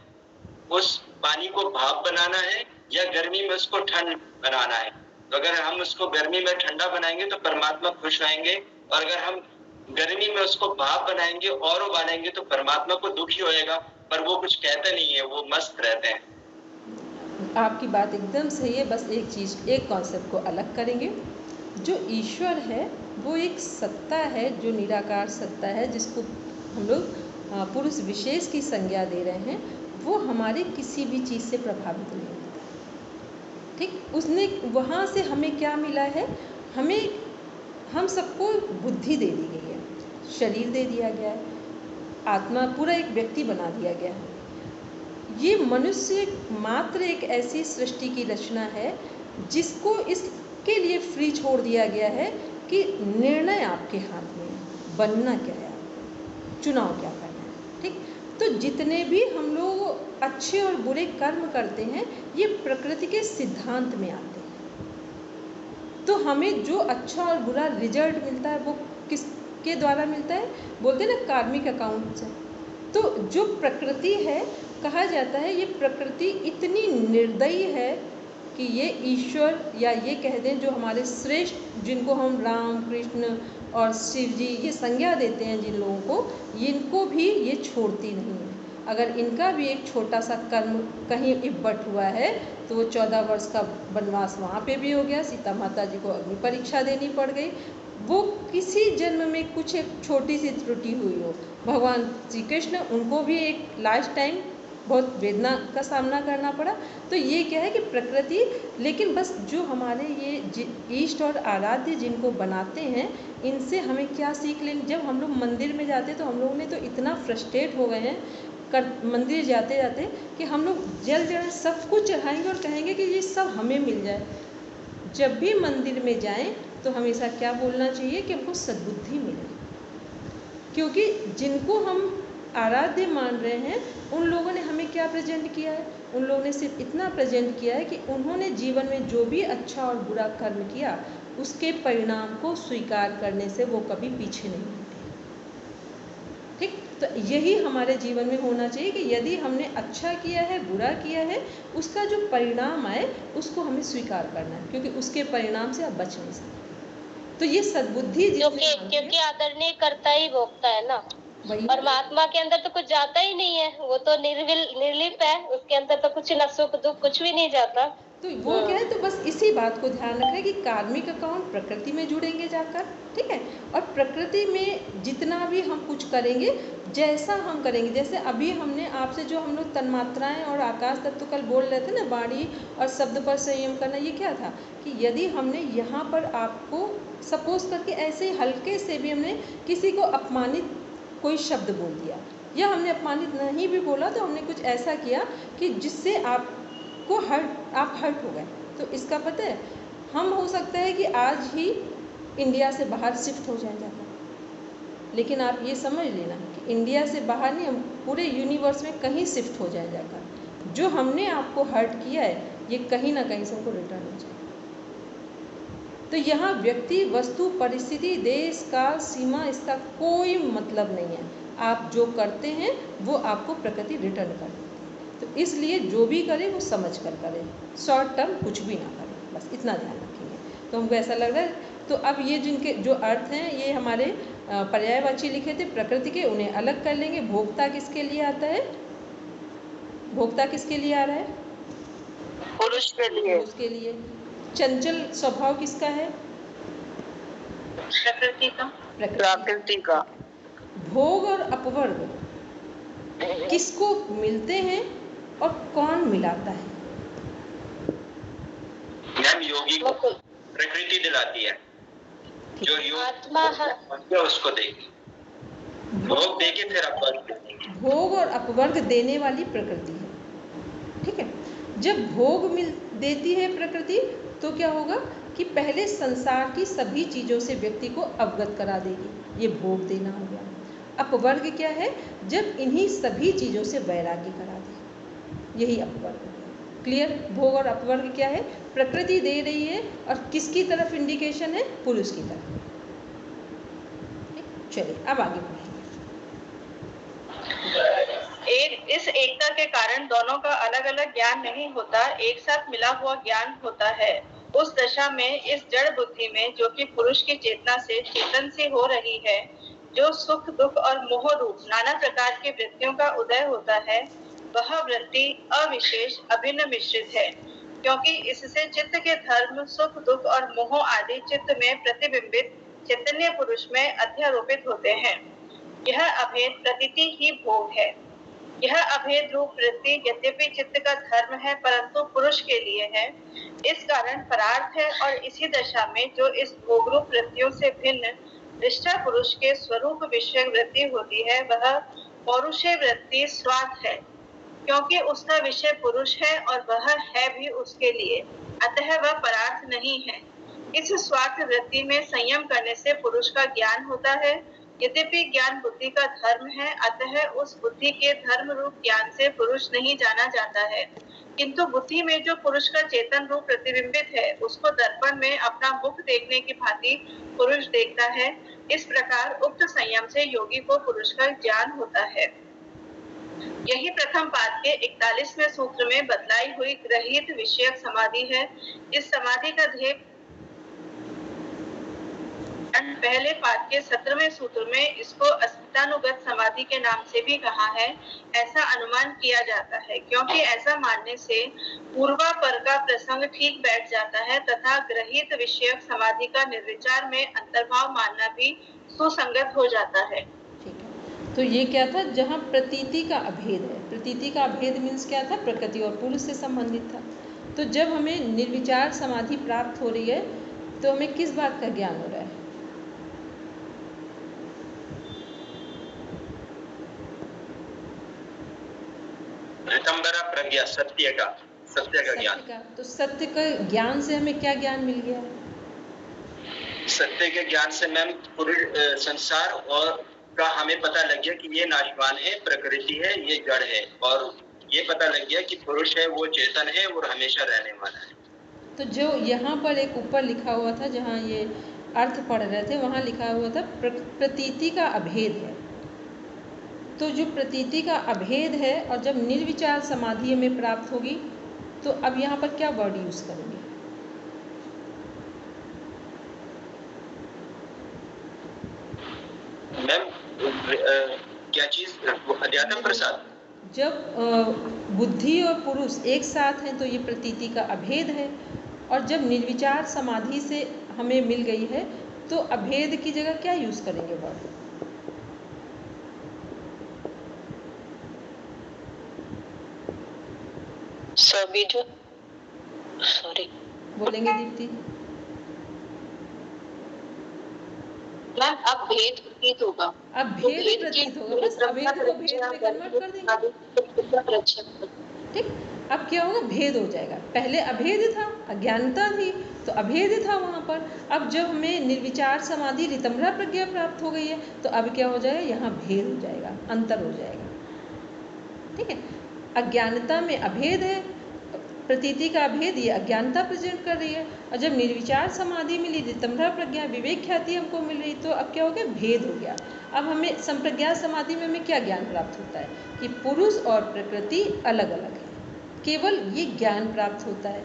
उस पानी को भाप बनाना है या गर्मी में उसको ठंड बनाना है। तो अगर हम उसको गर्मी में ठंडा बनाएंगे तो परमात्मा खुश रहेंगे, और अगर हम गर्मी में उसको भाप बनाएंगे और उबालेंगे तो परमात्मा को दुख ही होएगा, पर वो कुछ कहते नहीं है, वो मस्त रहते हैं। आपकी बात एकदम सही है। बस एक चीज़, एक कॉन्सेप्ट को अलग करेंगे। जो ईश्वर है वो एक सत्ता है, जो निराकार सत्ता है, जिसको हम लोग पुरुष विशेष की संज्ञा दे रहे हैं, वो हमारे किसी भी चीज़ से प्रभावित नहीं होता। ठीक, उसने वहाँ से हमें क्या मिला है? हम सबको बुद्धि दे दी गई है, शरीर दे दिया गया है, आत्मा, पूरा एक व्यक्ति बना दिया गया है। ये मनुष्य मात्र एक ऐसी सृष्टि की रचना है जिसको इसके लिए फ्री छोड़ दिया गया है कि निर्णय आपके हाथ में है, बनना क्या है, आपको चुनाव क्या करना है। ठीक, तो जितने भी हम लोग अच्छे और बुरे कर्म करते हैं ये प्रकृति के सिद्धांत में आते हैं। तो हमें जो अच्छा और बुरा रिजल्ट मिलता है वो किसके द्वारा मिलता है? बोलते हैं ना, कार्मिक अकाउंट से। तो जो प्रकृति है, कहा जाता है ये प्रकृति इतनी निर्दयी है कि ये ईश्वर, या ये कह दें जो हमारे श्रेष्ठ, जिनको हम राम कृष्ण और शिव जी ये संज्ञा देते हैं जिन लोगों को, इनको भी ये छोड़ती नहीं है। अगर इनका भी एक छोटा सा कर्म कहीं इब्बट हुआ है तो वो 14 वर्ष का वनवास वहाँ पे भी हो गया, सीता माता जी को अग्नि परीक्षा देनी पड़ गई। वो किसी जन्म में कुछ एक छोटी सी त्रुटि हुई हो, भगवान श्री कृष्ण उनको भी एक लास्ट टाइम बहुत वेदना का सामना करना पड़ा। तो ये क्या है कि प्रकृति, लेकिन बस जो हमारे ये इष्ट और आराध्य जिनको बनाते हैं, इनसे हमें क्या सीख लेनी। जब हम लोग मंदिर में जाते तो हम लोगों ने तो इतना फ्रस्ट्रेट हो गए हैं मंदिर जाते जाते कि हम लोग जल चढ़ाएं, सब कुछ चढ़ाएंगे और कहेंगे कि ये सब हमें मिल जाए। जब भी मंदिर में जाएं तो हमेशा क्या बोलना चाहिए कि हमको सद्बुद्धि मिले, क्योंकि जिनको हम आराध्य मान रहे हैं उन लोगों ने हमें क्या प्रेजेंट किया है। उन लोगों ने सिर्फ इतना प्रेजेंट किया है कि उन्होंने जीवन में जो भी अच्छा और बुरा कर्म किया उसके परिणाम को स्वीकार करने से वो कभी पीछे नहीं हटे। ठीक, तो यही हमारे जीवन में होना चाहिए कि यदि हमने अच्छा किया है, बुरा किया है, उसका जो परिणाम आए उसको हमें स्वीकार करना है, क्योंकि उसके परिणाम से आप बच नहीं सकते। तो ये सद्बुद्धि, क्योंकि आदरणीय करता ही भोगता है ना। परमात्मा के अंदर तो कुछ जाता ही नहीं है, वो तो निर्लिप्त है, उसके अंदर तो कुछ न सुख दुख कुछ भी नहीं जाता। तो वो क्या है, तो बस इसी बात को ध्यान रखें कि कार्मिक अकाउंट प्रकृति में जुड़ेंगे जाकर, ठीक है। और प्रकृति में जितना भी हम कुछ करेंगे, जैसा हम करेंगे, जैसे अभी हमने आपसे जो हम लोग तन्मात्राएं और आकाश तत्व कल बोल रहे थे ना, वाणी और शब्द पर संयम करना, ये क्या था कि यदि हमने यहाँ पर आपको सपोज करके ऐसे हल्के से भी हमने किसी को अपमानित कोई शब्द बोल दिया, या हमने अपमानित नहीं भी बोला, तो हमने कुछ ऐसा किया कि जिससे आप हर्ट हो गए, तो इसका पता है, हम हो सकता है कि आज ही इंडिया से बाहर शिफ्ट हो जाए जाकर, लेकिन आप ये समझ लेना कि इंडिया से बाहर नहीं, हम पूरे यूनिवर्स में कहीं शिफ्ट हो जाए जाकर, जो हमने आपको हर्ट किया है ये कहीं ना कहीं से हमको रिटर्न हो जाए। तो यहाँ व्यक्ति, वस्तु, परिस्थिति, देश, काल, सीमा, इसका कोई मतलब नहीं है। आप जो करते हैं वो आपको प्रकृति रिटर्न कर देती है। तो इसलिए जो भी करें वो समझ कर करें, शॉर्ट टर्म कुछ भी ना करें, बस इतना ध्यान रखेंगे। तो हमको ऐसा लग रहा है। तो अब ये जिनके जो अर्थ हैं ये हमारे पर्यायवाची लिखे थे प्रकृति के, उन्हें अलग कर लेंगे। भोक्ता किसके लिए आता है? भोक्ता किसके लिए आ रहा है? पुरुष के लिए। पुरुष के लिए। चंचल स्वभाव किसका है? प्रकृति का। प्रकृति का। भोग और अपवर्ग किसको मिलते हैं और कौन मिलाता है? मैम योगी को प्रकृति दिलाती है, जो आत्मा उसको देगी, भोग देगी फिर अपवर्ग देगी। भोग और अपवर्ग देने वाली प्रकृति है, ठीक है। जब भोग देती है प्रकृति तो क्या होगा कि पहले संसार की सभी चीज़ों से व्यक्ति को अवगत करा देगी, ये भोग देना हो गया। अपवर्ग क्या है? जब इन्हीं सभी चीज़ों से वैराग्य करा दे, यही अपवर्ग है। क्लियर? भोग और अपवर्ग क्या है? प्रकृति दे रही है और किसकी तरफ इंडिकेशन है? पुरुष की तरफ। चलिए अब आगे बढ़ेंगे। इस एकता के कारण दोनों का अलग अलग ज्ञान नहीं होता, एक साथ मिला हुआ ज्ञान होता है। उस दशा में इस जड़ बुद्धि में, जो कि पुरुष की चेतना से चेतन से हो रही है, जो सुख दुख और मोह रूप नाना प्रकार की वृत्तियों का उदय होता है, वह वृत्ति अविशेष अभिन्न मिश्रित है, क्योंकि इससे चित्त के धर्म सुख दुख और मोह आदि चित्त में प्रतिबिंबित चैतन्य पुरुष में अध्यारोपित होते हैं। यह अभेद प्रतीति ही भोग है। यह अभेद रूप वृत्ति यद्यपि चित्त का धर्म है परंतु पुरुष के लिए है, इस कारण परार्थ है। और इसी दशा में जो इस भोग रूप वृत्तियों से भिन्न दृष्टा पुरुष के स्वरूप विषय वृत्ति होती है, वह पौरुषे वृत्ति स्वार्थ है, क्योंकि उसका विषय पुरुष है और वह है भी उसके लिए, अतः वह परार्थ नहीं है। इस स्वार्थ वृत्ति में संयम करने से पुरुष का ज्ञान होता है। यद्यपि ज्ञान बुद्धि का धर्म है, अतः उस बुद्धि के धर्म रूप ज्ञान से पुरुष नहीं जाना जाता है, किंतु बुद्धि में जो पुरुष का चेतन रूप प्रतिबिंबित है, उसको दर्पण में अपना मुख देखने की भांति पुरुष देखता है। इस प्रकार उक्त संयम से योगी को पुरुष का ज्ञान होता है। यही प्रथम पाद के 41वें सूत्र में बतलाई हुई ग्रहित विषयक समाधि है। इस समाधि का ध्येय पहले पाद के 17वें सूत्र में इसको अस्मितानुगत समाधि के नाम से भी कहा है, ऐसा अनुमान किया जाता है, क्योंकि ऐसा मानने से पूर्वापर का प्रसंग ठीक बैठ जाता है तथा ग्रहित विषयक समाधि का निर्विचार में अंतर्भाव मानना भी सुसंगत हो जाता है। ठीक है, तो ये क्या था? जहाँ प्रतीति का अभेद है, प्रतीति का अभेद मीन्स क्या था, प्रकृति और पुरुष से संबंधित था। तो जब हमें निर्विचार समाधि प्राप्त हो रही है तो हमें किस बात का ज्ञान हो रहा है? ऋतंभरा प्रज्ञा, सत्य का ज्ञान। तो सत्य का ज्ञान से हमें क्या ज्ञान मिल गया? सत्य के ज्ञान से मैम पूरे संसार और का हमें पता लग गया कि ये नाशवान है, प्रकृति है, ये जड़ है, और ये पता लग गया कि पुरुष है वो चेतन है और हमेशा रहने वाला है। तो जो यहाँ पर एक ऊपर लिखा हुआ था, जहाँ ये अर्थ पढ़ रहे थे, वहाँ लिखा हुआ था प्रतीति का अभेद है। तो जो प्रतीति का अभेद है और जब निर्विचार समाधि हमें प्राप्त होगी तो अब यहाँ पर क्या वर्ड यूज करेंगे? मैम क्या चीज? अध्यात्म प्रसाद। जब बुद्धि और पुरुष एक साथ हैं तो ये प्रतीति का अभेद है, और जब निर्विचार समाधि से हमें मिल गई है तो अभेद की जगह क्या यूज करेंगे वर्ड? सभी जो सॉरी बोलेंगे दीप्ति? मैम अब भेद प्रतीत होगा। अब भेद प्रतीत होगा, बस अभेद को भेद में कन्वर्ट कर देंगे। ठीक, अब क्या होगा? भेद हो जाएगा। पहले अभेद था, अज्ञानता थी, तो अभेद था वहाँ पर। अब जब हमें निर्विचार समाधि ऋतंभरा प्रज्ञा प्राप्त हो गई है तो अब क्या हो जाएगा? यहाँ भेद हो जाएगा, अंतर हो जाएगा। ठीक है, अज्ञानता में अभेद है, प्रतीति का अभेद ये अज्ञानता प्रेजेंट कर रही है, और जब निर्विचार समाधि मिली, ऋतंभरा प्रज्ञा, विवेक ख्याति हमको मिल रही, तो अब क्या हो गया? भेद हो गया। अब हमें संप्रज्ञा समाधि में हमें क्या ज्ञान प्राप्त होता है कि पुरुष और प्रकृति अलग अलग है, केवल ये ज्ञान प्राप्त होता है।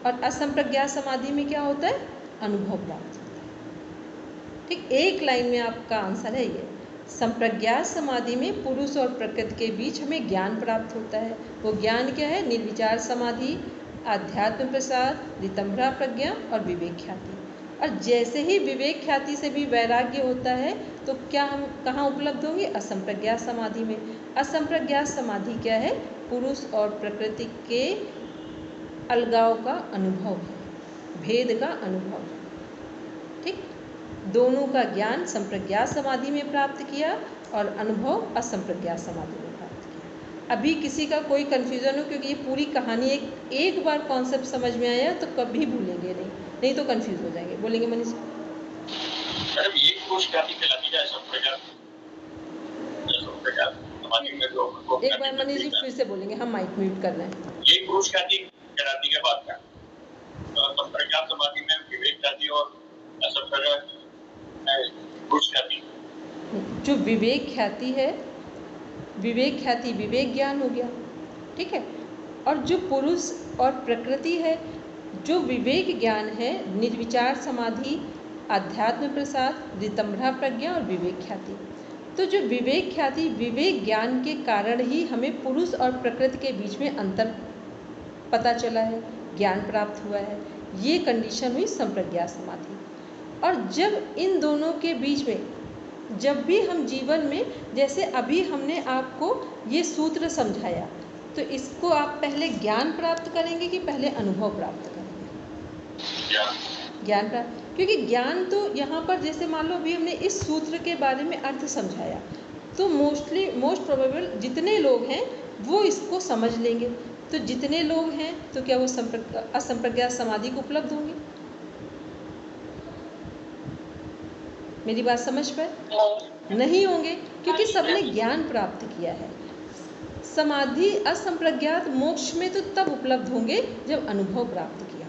और असंप्रज्ञा समाधि में क्या होता है? अनुभव प्राप्त होता है। ठीक, एक लाइन में आपका आंसर है ये। संप्रज्ञा समाधि में पुरुष और प्रकृति के बीच हमें ज्ञान प्राप्त होता है। वो ज्ञान क्या है? निर्विचार समाधि, आध्यात्म प्रसाद, ऋतंभरा प्रज्ञा और विवेक ख्याति। और जैसे ही विवेक ख्याति से भी वैराग्य होता है तो क्या हम कहाँ उपलब्ध होंगे? असंप्रज्ञा समाधि में। असंप्रज्ञा समाधि क्या है? पुरुष और प्रकृति के अलगाव का अनुभव है, भेद का अनुभव। ठीक, दोनों का ज्ञान संप्रज्ञा समाधि में प्राप्त किया और अनुभव असंप्रज्ञा समाधि में प्राप्त किया। अभी किसी का कोई कन्फ्यूजन हो, क्योंकि ये पूरी कहानी एक बार कॉन्सेप्ट समझ में आया तो कभी भूलेंगे नहीं तो कंफ्यूज हो जाएंगे। बोलेंगे मनीष? मैडम ये कोर्स क्या कहलाती है? संप्रज्ञा समाधि में जो एक बार मनीष जी फिर से बोलेंगे, हम माइक म्यूट कर रहे हैं। ये कोर्स क्या कहलाती है बात का? संप्रज्ञा समाधि में विवेक ख्याति और असंप्रज्ञा कोर्स ख्याति। जो विवेक ख्याति है, विवेक ख्याति विवेक ज्ञान हो गया। ठीक है, और जो पुरुष और प्रकृति है, जो विवेक ज्ञान है, निर्विचार समाधि, आध्यात्म प्रसाद, ऋतंभरा प्रज्ञा और विवेक ख्याति। तो जो विवेक ख्याति विवेक ज्ञान के कारण ही हमें पुरुष और प्रकृति के बीच में अंतर पता चला है, ज्ञान प्राप्त हुआ है। ये कंडीशन हुई संप्रज्ञा समाधि। और जब इन दोनों के बीच में, जब भी हम जीवन में, जैसे अभी हमने आपको ये सूत्र समझाया, तो इसको आप पहले ज्ञान प्राप्त करेंगे कि पहले अनुभव प्राप्त करेंगे? ज्ञान प्राप्त, क्योंकि ज्ञान तो यहाँ पर, जैसे मान लो अभी हमने इस सूत्र के बारे में अर्थ समझाया, तो मोस्ट प्रोबेबल जितने लोग हैं वो इसको समझ लेंगे। तो जितने लोग हैं तो क्या वो असंप्रज्ञा समाधि को उपलब्ध होंगे? मेरी बात समझ पाए? नहीं होंगे, क्योंकि सबने ज्ञान प्राप्त किया है। समाधि असंप्रज्ञात मोक्ष में तो तब उपलब्ध होंगे जब अनुभव प्राप्त किया।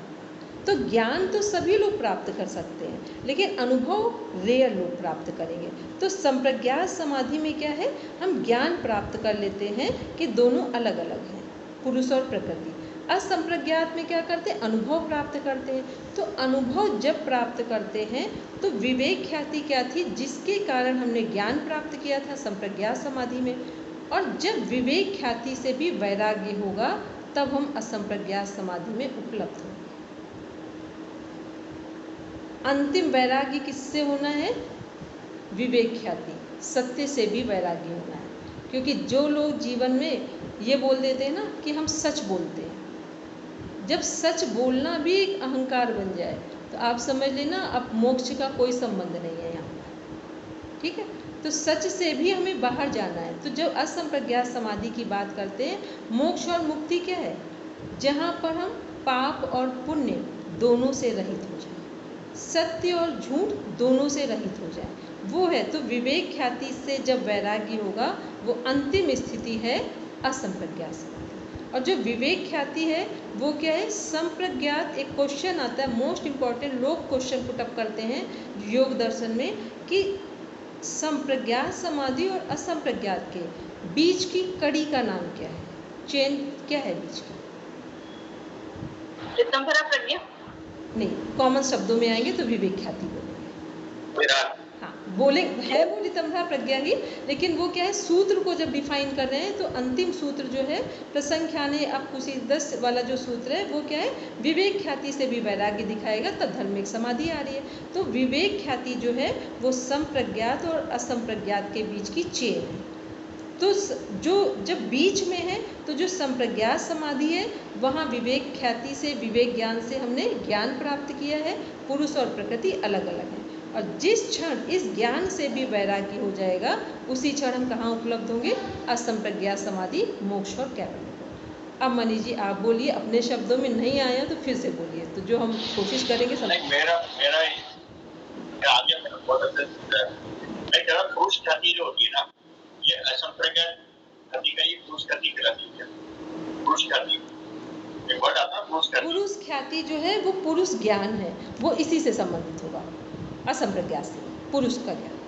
तो ज्ञान तो सभी लोग प्राप्त कर सकते हैं, लेकिन अनुभव रेयर लोग प्राप्त करेंगे। तो संप्रज्ञात समाधि में क्या है? हम ज्ञान प्राप्त कर लेते हैं कि दोनों अलग अलग हैं, पुरुष और प्रकृति। असंप्रज्ञात में क्या करते हैं? अनुभव प्राप्त करते हैं। तो अनुभव जब प्राप्त करते हैं तो विवेक ख्याति क्या थी? जिसके कारण हमने ज्ञान प्राप्त किया था संप्रज्ञात समाधि में। और जब विवेक ख्याति से भी वैराग्य होगा तब हम असंप्रज्ञात समाधि में उपलब्ध होंगे। अंतिम वैराग्य किससे होना है? विवेक ख्याति, सत्य से भी वैराग्य होना है। क्योंकि जो लोग जीवन में ये बोल देते हैं ना कि हम सच बोलते हैं। जब सच बोलना भी एक अहंकार बन जाए तो आप समझ लेना अब मोक्ष का कोई संबंध नहीं है यहाँ पर। ठीक है, तो सच से भी हमें बाहर जाना है। तो जब असंप्रज्ञात समाधि की बात करते हैं, मोक्ष और मुक्ति क्या है? जहाँ पर हम पाप और पुण्य दोनों से रहित हो जाए, सत्य और झूठ दोनों से रहित हो जाए, वो है। तो विवेक ख्याति से जब वैराग्य होगा वो अंतिम स्थिति है असंप्रज्ञात समाधि। और जो विवेक ख्याति है वो क्या है? संप्रज्ञात। एक क्वेश्चन आता है, मोस्ट इम्पॉर्टेंट, लोग क्वेश्चन पुटअप करते हैं योग दर्शन में कि संप्रज्ञात समाधि और असंप्रज्ञात के बीच की कड़ी का नाम क्या है? चेन क्या है बीच की? रितंभरा प्रज्ञा नहीं, कॉमन शब्दों में आएंगे तो विवेक ख्याति बोलेंगे। हाँ, बोले है वो रितंभरा प्रज्ञा ही, लेकिन वो क्या है? सूत्र को जब डिफाइन कर रहे हैं तो अंतिम सूत्र जो है प्रसंख्याने अब कुछ 10 वाला जो सूत्र है वो क्या है? विवेक ख्याति से भी वैराग्य दिखाएगा तब धर्म में समाधि आ रही है। तो विवेक ख्याति जो है वो संप्रज्ञात और असंप्रज्ञात के बीच की चेन है। तो जो जब बीच में है तो जो संप्रज्ञात समाधि है वहाँ विवेक ख्याति से, विवेक ज्ञान से हमने ज्ञान प्राप्त किया है। पुरुष और प्रकृति अलग अलग है। और जिस क्षण इस ज्ञान से भी वैराग्य हो जाएगा उसी क्षण हम कहाँ उपलब्ध होंगे? असंप्रज्ञात समाधि, मोक्ष और कैवल्य। अब मनीष जी आप बोलिए, अपने शब्दों में नहीं आया तो फिर से बोलिए, तो जो हम कोशिश करेंगे समझ। मेरा आगे बहुत अच्छा मैं कह रहा हूँ पुरुष ख्याति जो होती है ना, ये असंप्रज्ञात ख्याति का ही पुरुष ख्याति कहलाती है। पुरुष ख्याति एक वर्ड आता है पुरुष ख्याति। पुरुष ख्याति जो है वो पुरुष ज्ञान है, वो इसी से संबंधित होगा, असंप्रज्ञात से। पुरुष का ज्ञान,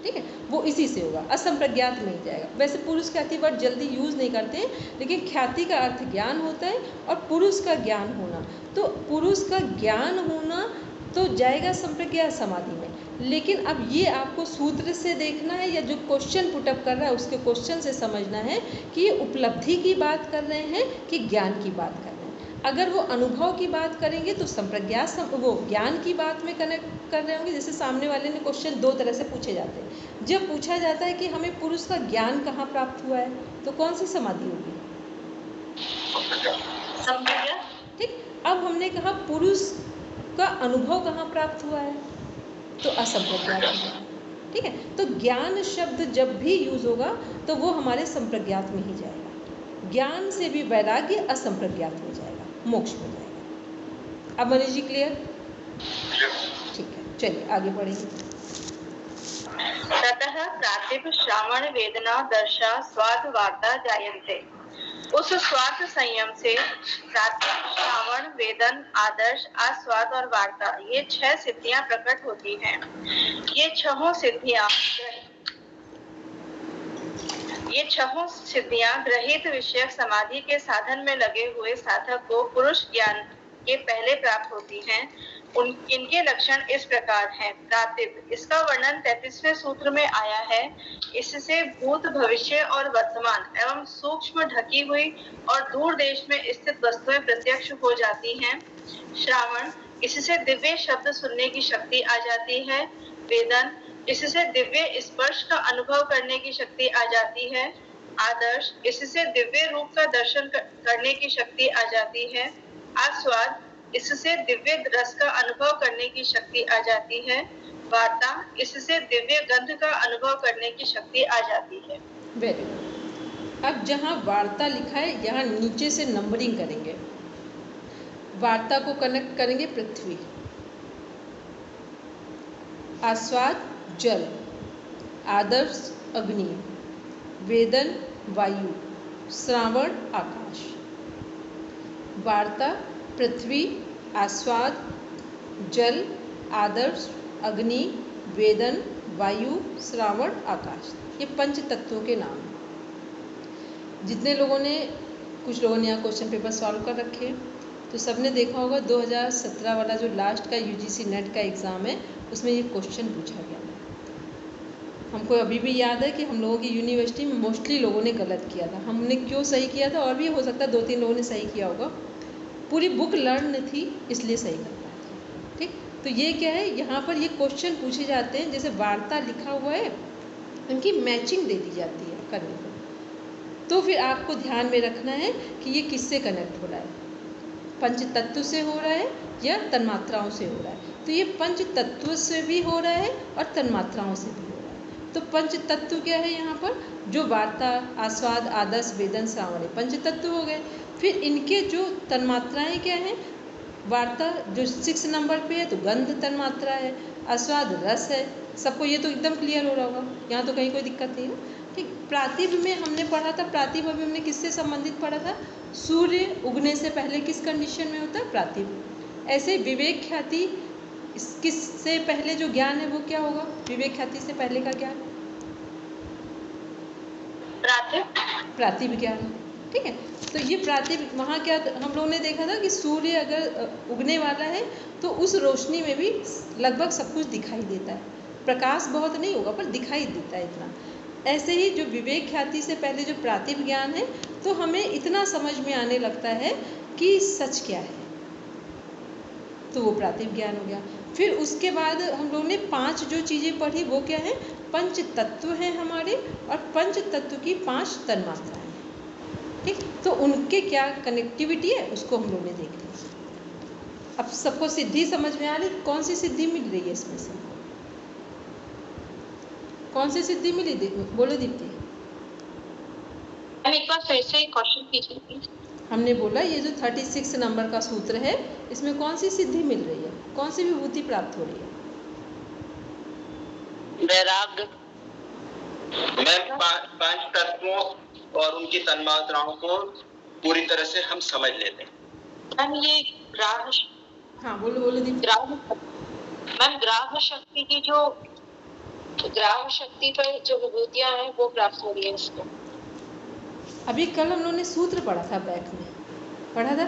ठीक है, वो इसी से होगा, असंप्रज्ञात में ही जाएगा। वैसे पुरुष ख्याति वर्ड जल्दी यूज़ नहीं करते हैं, लेकिन ख्याति का अर्थ ज्ञान होता है और पुरुष का ज्ञान होना। तो पुरुष का ज्ञान होना तो जाएगा संप्रज्ञात समाधि में। लेकिन अब ये आपको सूत्र से देखना है या जो क्वेश्चन पुटअप कर रहा है उसके क्वेश्चन से समझना है कि ये उपलब्धि की बात कर रहे हैं कि ज्ञान की बात कर रहे हैं। अगर वो अनुभव की बात करेंगे तो संप्रज्ञात वो ज्ञान की बात में कनेक्ट कर रहे होंगे। जैसे सामने वाले ने क्वेश्चन 2 तरह से पूछे जाते हैं। जब पूछा जाता है कि हमें पुरुष का ज्ञान कहाँ प्राप्त हुआ है तो कौन सी समाधि होगी? ठीक। अब हमने कहा पुरुष का अनुभव कहाँ प्राप्त हुआ है तो असंप्रज्ञात हुआ। ठीक है, तो ज्ञान शब्द जब भी यूज होगा तो वो हमारे संप्रज्ञात में ही जाएगा। ज्ञान से भी वैराग्य असंप्रज्ञात हो जाएगा, मोक्ष हो जाएगा। अब मनीष जी क्लियर? ठीक है, चलिए आगे बढ़ेंगे। ततः प्रातिभ श्रावण वेदना दर्शा स्वाद वार्ता जायन्ते। उस स्वार्थ संयम से प्रातिभ श्रावण वेदन आदर्श आस्वाद और वार्ता ये 6 सिद्धियां प्रकट होती हैं। ये छहों सिद्धियां ग्रहित विषयक समाधि के साधन में लगे हुए साधक को पुरुष ज्ञान के पहले प्राप्त होती हैं। इनके लक्षण इस प्रकार हैं। प्रातिभ, इसका वर्णन 33वें सूत्र में आया है। इससे भूत, भविष्य और वर्तमान एवं सूक्ष्म ढकी हुई और दूर देश में स्थित वस्तुएं प्रत्यक्ष हो जाती हैं। श्रावण, इससे दिव्य शब्द सुनने की शक्ति आ जाती है। वेदन, इससे दिव्य स्पर्श का अनुभव करने की शक्ति आ जाती है। आदर्श, इससे दिव्य रूप का दर्शन करने की शक्ति आ जाती है। आस्वाद, इससे दिव्य रस का अनुभव करने की शक्ति आ जाती है। वार्ता, इससे दिव्य गंध का अनुभव करने की शक्ति आ जाती है। Very good. अब जहाँ वार्ता लिखा है यहाँ नीचे से नंबरिंग करेंगे। वार्ता को कनेक्ट करेंगे पृथ्वी, आस्वाद जल, आदर्श अग्नि, वेदन वायु, श्रावण आकाश। वार्ता पृथ्वी, आस्वाद जल, आदर्श अग्नि, वेदन वायु, श्रावण आकाश, ये 5 तत्वों के नाम हैं। जितने लोगों ने, कुछ लोगों ने यहाँ क्वेश्चन पेपर सॉल्व कर रखे हैं तो सबने देखा होगा 2017 वाला जो लास्ट का UGC नेट का एग्ज़ाम है उसमें ये क्वेश्चन पूछा गया। हमको अभी भी याद है कि हम लोगों की यूनिवर्सिटी में मोस्टली लोगों ने गलत किया था। हमने क्यों सही किया था, और भी हो सकता है 2-3 लोगों ने सही किया होगा। पूरी बुक लर्न थी इसलिए सही कर पाए थे। ठीक, तो ये क्या है, यहाँ पर ये क्वेश्चन पूछे जाते हैं। जैसे वार्ता लिखा हुआ है, इनकी मैचिंग दे दी जाती है करने को। तो फिर आपको ध्यान में रखना है कि ये किससे कनेक्ट हो रहा है, पंच तत्व से हो रहा है या तन्मात्राओं से हो रहा है। तो ये पंच तत्व से भी हो रहा है और तन्मात्राओं से भी हो रहा है। तो पंच तत्व क्या है यहाँ पर, जो वार्ता, आस्वाद, आदर्श, वेदन, श्रावण, पंच तत्व हो गए। फिर इनके जो तन्मात्राएं क्या हैं, वार्ता जो 6 नंबर पे है तो गंध तन्मात्रा है, आस्वाद रस है। सबको ये तो एकदम क्लियर हो रहा होगा, यहाँ तो कहीं कोई दिक्कत नहीं है। ठीक, प्रातिभ में हमने पढ़ा था, प्रातिभ अभी हमने किससे संबंधित पढ़ा था, सूर्य उगने से पहले किस कंडीशन में होता है, प्रातिभ। ऐसे विवेक ख्याति किससे पहले जो ज्ञान है वो क्या होगा, विवेक ख्याति से पहले का ज्ञान, प्रातिभ ज्ञान। ठीक है, तो ये प्रातिभ, वहाँ क्या हम लोगों ने देखा था कि सूर्य अगर उगने वाला है तो उस रोशनी में भी लगभग सब कुछ दिखाई देता है, प्रकाश बहुत नहीं होगा पर दिखाई देता है इतना। ऐसे ही जो विवेक ख्याति से पहले जो प्रातिभ ज्ञान है, तो हमें इतना समझ में आने लगता है कि सच क्या है, तो वो प्रातिभ ज्ञान हो गया। फिर उसके बाद हम लोगों ने 5 जो चीज़ें पढ़ी वो क्या है, पंच तत्व हैं हमारे, और पंच तत्व की 5 तन्मात्राएं। ठीक, तो उनके क्या कनेक्टिविटी है उसको हम लोगों ने देख लिया। अब सबको सिद्धि समझ में आ रही, कौन सी सिद्धि मिल रही है इसमें से, कौन सी सिद्धि मिली, बोलो दीप्ति। एक बार फिर से क्वेश्चन कीजिए प्लीज। हमने बोला ये जो 36 नंबर का सूत्र है, इसमें कौन सी सिद्धि मिल रही है, कौन सी विभूति प्राप्त हो रही है, वैराग्य। मैं 5 तत्वों और उनकी तन्मात्राओं को पूरी तरह से हम समझ लेते हैं। मैम ये ग्राह, हाँ बोलो दीप्ति। मैम ग्राह शक्ति की जो ग्राह शक्ति पर जो विभूतियां हैं वो प्राप्त हो रही है इसको। अभी कल हम लोगों ने सूत्र पढ़ा था, बैक में पढ़ा था,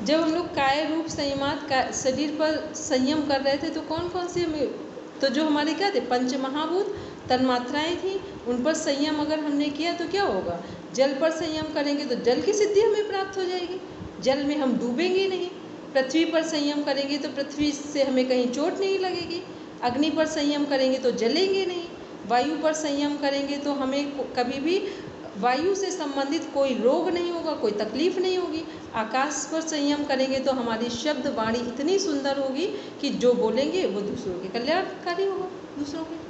जब हम लोग काय रूप संयमात शरीर पर संयम कर रहे थे तो कौन कौन से, तो जो हमारे क्या थे, पंच महाभूत तन्मात्राएं थी, उन पर संयम अगर हमने किया तो क्या होगा, जल पर संयम करेंगे तो जल की सिद्धि हमें प्राप्त हो जाएगी, जल में हम डूबेंगे नहीं। पृथ्वी पर संयम करेंगे तो पृथ्वी से हमें कहीं चोट नहीं लगेगी। अग्नि पर संयम करेंगे तो जलेंगे नहीं। वायु पर संयम करेंगे तो हमें कभी भी वायु से संबंधित कोई रोग नहीं होगा, कोई तकलीफ नहीं होगी। आकाश पर संयम करेंगे तो हमारी शब्द वाणी इतनी सुंदर होगी कि जो बोलेंगे वो दूसरों के कल्याणकारी होगा, दूसरों के।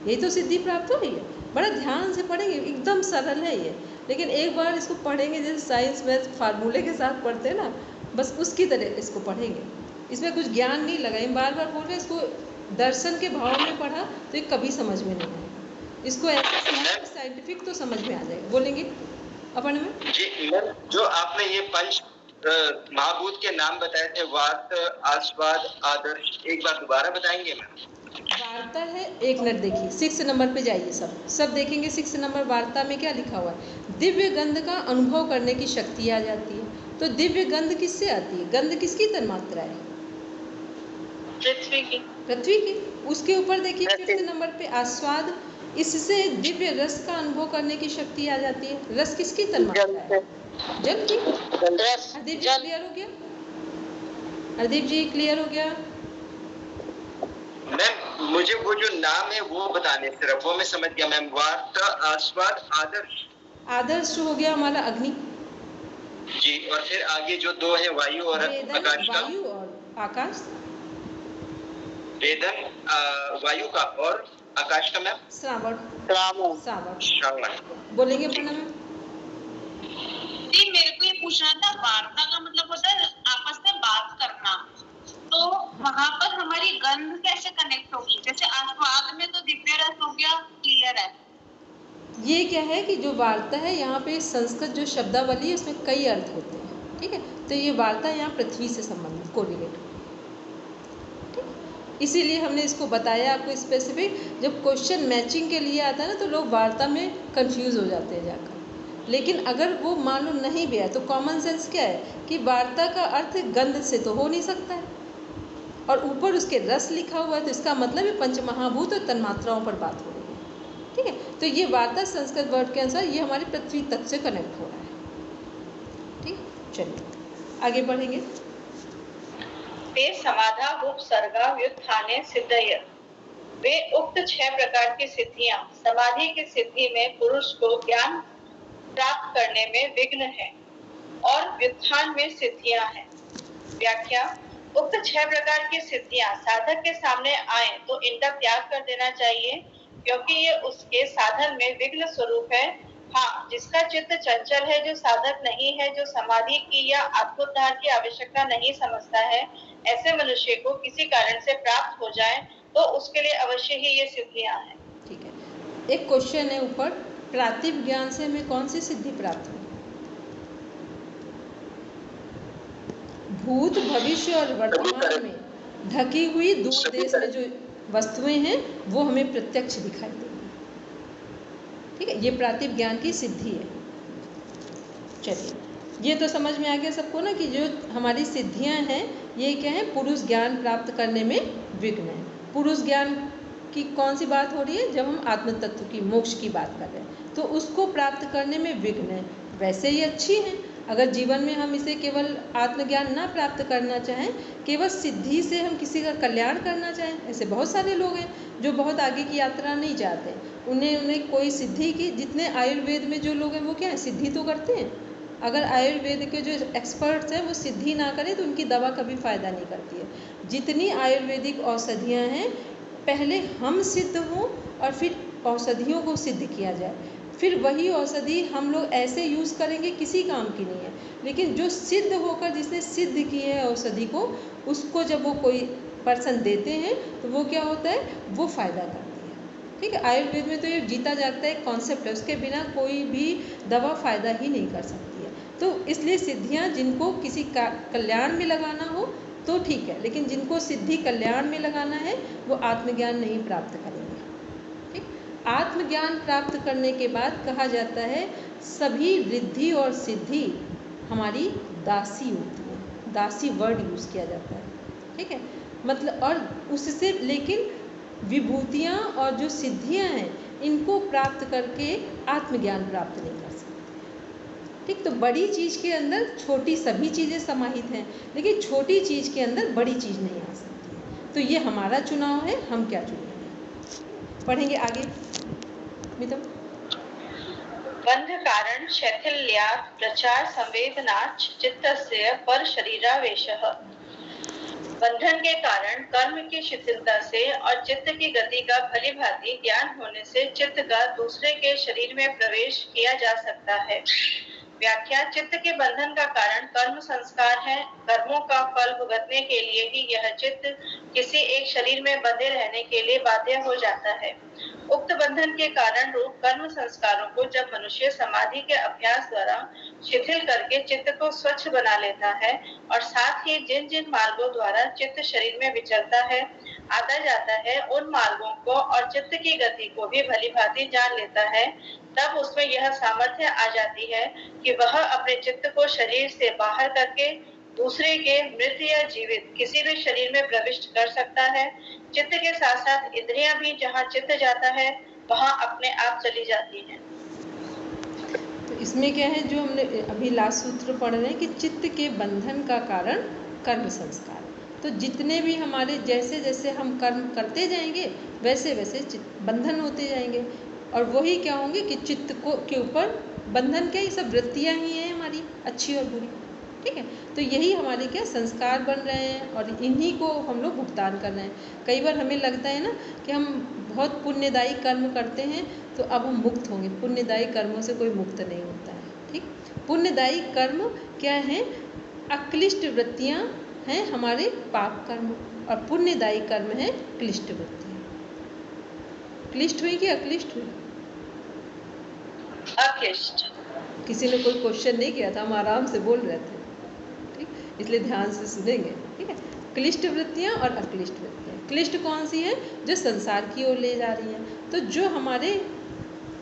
यही तो सिद्धि प्राप्त हो रही है। बड़ा ध्यान से पढ़ेंगे, एकदम सरल है ये, लेकिन एक बार इसको पढ़ेंगे जैसे साइंस में फार्मूले के साथ पढ़ते हैं ना, बस उसकी तरह इसको पढ़ेंगे। इसमें कुछ ज्ञान नहीं लगा, बार बार बोल रहे, इसको दर्शन के भाव में पढ़ा तो ये कभी समझ में नहीं आएगा। इसको ऐसे साइंटिफिक तो समझ में आ जाएगा। बोलेंगे अपन में जी मैम, जो आपने ये 5 महाभूत के नाम बताए थे, वात, आस्वाद, आदर्श, एक बार दोबारा बताएंगे मैम? वार्ता है, एक मिनट देखिए, 6 नंबर पे जाइए, सब देखेंगे। 6 नंबर वार्ता में क्या लिखा हुआ है, दिव्य गंध का अनुभव करने की शक्ति आ जाती है। तो दिव्य गंध किससे आती है, गंध किसकी तन्मात्रा है, पृथ्वी की। उसके ऊपर देखिए 6 नंबर पे आस्वाद, इससे दिव्य रस का अनुभव करने की शक्ति आ जाती है। रस किसकी तन्मात्रा है, जल की। हरदीप जी क्लियर हो गया, हरदीप जी क्लियर हो गया। मैम मुझे वो जो नाम है वो बताने, सिर्फ वो मैं समझ गया मैम। वार्ता, आस्वाद, आदर्श। आदर्श हो गया हमारा अग्नि जी, और फिर आगे जो 2 है, वायु और आकाश का। वायु और आकाश। वेदन वायु का और आकाश का मैम श्रावण। श्रावण। बोलेंगे अपना मैम। जी मेरे को ये पूछना था, वार्ता का मतलब होता है आपस में बात करना, तो वहाँ पर हमारी गंध कैसे कनेक्ट होगी? जैसे आस्वाद में तो दिव्य रस हो गया, क्लियर है। ये क्या है कि जो वार्ता है, यहाँ पे संस्कृत जो शब्दावली है उसमें कई अर्थ होते हैं, ठीक है। तो ये वार्ता यहाँ पृथ्वी से संबंधित, कोरिलेट, इसीलिए हमने इसको बताया आपको स्पेसिफिक। जब क्वेश्चन मैचिंग के लिए आता है ना, तो लोग वार्ता में कंफ्यूज हो जाते हैं जाकर। लेकिन अगर वो मालूम नहीं भी है तो कॉमन सेंस क्या है कि वार्ता का अर्थ गंध से तो हो नहीं सकता है, और ऊपर उसके रस लिखा हुआ है, तो इसका मतलब है पंचमहाभूत और तन्मात्राओं पर बात हो रही है, ठीक है। तो ये वार्ता संस्कृत वर्ड के अनुसार ये हमारे पृथ्वी तत्व से कनेक्ट हो रहा है, ठीक। चलिए आगे बढ़ेंगे। ते समाधा उपसर्गा व्युत्थाने सिद्धय। वे उक्त 6 प्रकार की सिद्धियां समाधि की सिद्धि में पुरुष को ज्ञान प्राप्त करने में विघ्न है और व्युत्थान में सिद्धियां हैं। व्याख्या, उक्त 6 प्रकार की सिद्धियां साधक के सामने आए तो इनका त्याग कर देना चाहिए, क्योंकि ये उसके साधन में विघ्न स्वरूप है। हाँ, जिसका चित्त चंचल है, जो साधक नहीं है, जो समाधि की या आत्मोद्धार की आवश्यकता नहीं समझता है, ऐसे मनुष्य को किसी कारण से प्राप्त हो जाए तो उसके लिए अवश्य ही ये सिद्धियां हैं। ठीक है, एक क्वेश्चन है ऊपर, प्रातिभ ज्ञान से हमें कौन सी सिद्धि प्राप्त होगी? भूत, भविष्य और वर्तमान में ढकी हुई दूर देश में जो वस्तुएं हैं वो हमें प्रत्यक्ष दिखाई देंगी। ठीक है, ये प्रातिभ ज्ञान की सिद्धि है। चलिए, ये तो समझ में आ गया सबको ना कि जो हमारी सिद्धियां हैं ये क्या है, पुरुष ज्ञान प्राप्त करने में विघ्न है। पुरुष ज्ञान की कौन सी बात हो रही है? जब हम आत्म तत्व की, मोक्ष की बात कर रहे हैं, तो उसको प्राप्त करने में विघ्न है। वैसे ही अच्छी है, अगर जीवन में हम इसे केवल आत्मज्ञान ना प्राप्त करना चाहें, केवल सिद्धि से हम किसी का कल्याण करना चाहें, ऐसे बहुत सारे लोग हैं जो बहुत आगे की यात्रा नहीं चाहते, उन्हें कोई सिद्धि की, जितने आयुर्वेद में जो लोग हैं वो क्या है, सिद्धि तो करते हैं। अगर आयुर्वेद के जो एक्सपर्ट्स हैं वो सिद्धि ना करें तो उनकी दवा कभी फ़ायदा नहीं करती है। जितनी आयुर्वेदिक औषधियाँ हैं, पहले हम सिद्ध हों और फिर औषधियों को सिद्ध किया जाए, फिर वही औषधि हम लोग ऐसे यूज़ करेंगे किसी काम की नहीं है। लेकिन जो सिद्ध होकर, जिसने सिद्ध की है औषधि को, उसको जब वो कोई पर्सन देते हैं तो वो क्या होता है, वो फ़ायदा करती है। ठीक है, आयुर्वेद में तो ये जीता जागता एक कॉन्सेप्ट है, उसके बिना कोई भी दवा फ़ायदा ही नहीं कर सकती है। तो इसलिए सिद्धियाँ जिनको किसी का कल्याण में लगाना हो तो ठीक है, लेकिन जिनको सिद्धि कल्याण में लगाना है वो आत्मज्ञान नहीं प्राप्त करेंगे। ठीक, आत्मज्ञान प्राप्त करने के बाद कहा जाता है सभी रिद्धि और सिद्धि हमारी दासी होती है। दासी वर्ड यूज़ किया जाता है। ठीक है, मतलब, और उससे लेकिन विभूतियाँ और जो सिद्धियाँ हैं इनको प्राप्त करके आत्मज्ञान प्राप्त नहीं कर सकते। ठीक, तो बड़ी चीज़ के अंदर छोटी सभी चीज़ें समाहित हैं, लेकिन छोटी चीज़ के अंदर बड़ी चीज़ नहीं आ सकती है। तो ये हमारा चुनाव है, हम क्या चुनेंगे। पढ़ेंगे आगे मितम। बंध कारण शैथिल्यात् प्रचार संवेदनाच् चित्तस्य पर शरीरावेशः। बंधन के कारण कर्म की शिथिलता से और चित्त की गति का भली भांति ज्ञान होने से चित्त का दूसरे के शरीर में प्रवेश किया जा सकता है। व्याख्या, चित्त के बंधन का कारण कर्म संस्कार है। कर्मों का फल भुगतने के लिए ही यह चित्त किसी एक शरीर में बंधे रहने के लिए बाध्य हो जाता है। उक्त बंधन के कारण रूप कर्म संस्कारों को जब मनुष्य समाधि के अभ्यास द्वारा शिथिल करके चित्त को स्वच्छ बना लेता है और साथ ही जिन जिन मार्गों द्वारा चित्त शरीर में विचरता है, आता जाता है, उन मार्गों को और चित्त की गति को भी भली भांति जान लेता है, तब उसमें यह सामर्थ्य आ जाती है कि वह अपने चित्त को शरीर से बाहर करके दूसरे के मृत या जीवित किसी भी शरीर में प्रविष्ट कर सकता है। चित्त के साथ साथ इंद्रियां भी जहाँ चित्त जाता है वहाँ अपने आप चली जाती हैं। तो इसमें क्या है, जो हमने अभी लास्ट सूत्र पढ़ रहे हैं कि चित्त के बंधन का कारण कर्म संस्कार। तो जितने भी हमारे जैसे जैसे हम कर्म करते जाएंगे वैसे वैसे बंधन होते जाएंगे, और वही क्या होंगे कि चित्त को के ऊपर बंधन क्या, ये सब वृत्तियाँ ही हैं हमारी, अच्छी और बुरी। ठीक है, तो यही हमारे क्या संस्कार बन रहे हैं और इन्हीं को हम लोग भुगतान कर रहे हैं। कई बार हमें लगता है ना कि हम बहुत पुण्यदायी कर्म करते हैं तो अब हम मुक्त होंगे। पुण्यदायी कर्मों से कोई मुक्त नहीं होता है। ठीक, पुण्यदायी कर्म क्या हैं, अक्लिष्ट वृत्तियाँ हैं हमारे पाप कर्म, और पुण्यदायी कर्म है क्लिष्ट वृत्तियाँ। क्लिष्ट हुई कि अक्लिष्ट हुई? अक्लिष्ट। किसी ने कोई क्वेश्चन नहीं किया था, हम आराम से बोल रहे थे, ठीक, इसलिए ध्यान से सुनेंगे। ठीक है, क्लिष्ट वृत्तियाँ और अक्लिष्ट वृत्तियाँ। क्लिष्ट कौन सी है, जो संसार की ओर ले जा रही हैं। तो जो हमारे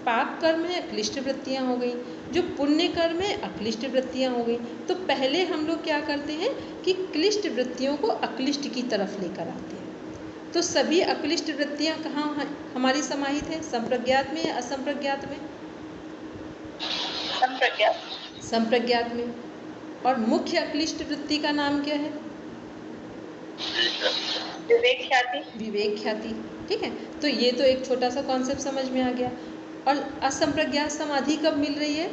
पाप कर्म है क्लिष्ट वृत्तियाँ हो गई, जो पुण्य कर्म है अक्लिष्ट वृत्तियाँ हो गई। तो पहले हम लोग क्या करते हैं कि क्लिष्ट वृत्तियों को अक्लिष्ट की तरफ लेकर आते हैं। तो सभी अक्लिष्ट वृत्तियाँ कहाँ हमारी समाहित है, संप्रज्ञात में या असंप्रज्ञात में? संप्रज्ञात। संप्रज्ञात में। और मुख्य अक्लिष्ट वृत्ति का नाम क्या है? विवेक ख्याति। विवेक ख्याति। ठीक है, तो ये तो एक छोटा सा कॉन्सेप्ट समझ में आ गया। और असंप्रज्ञात समाधि कब मिल रही है?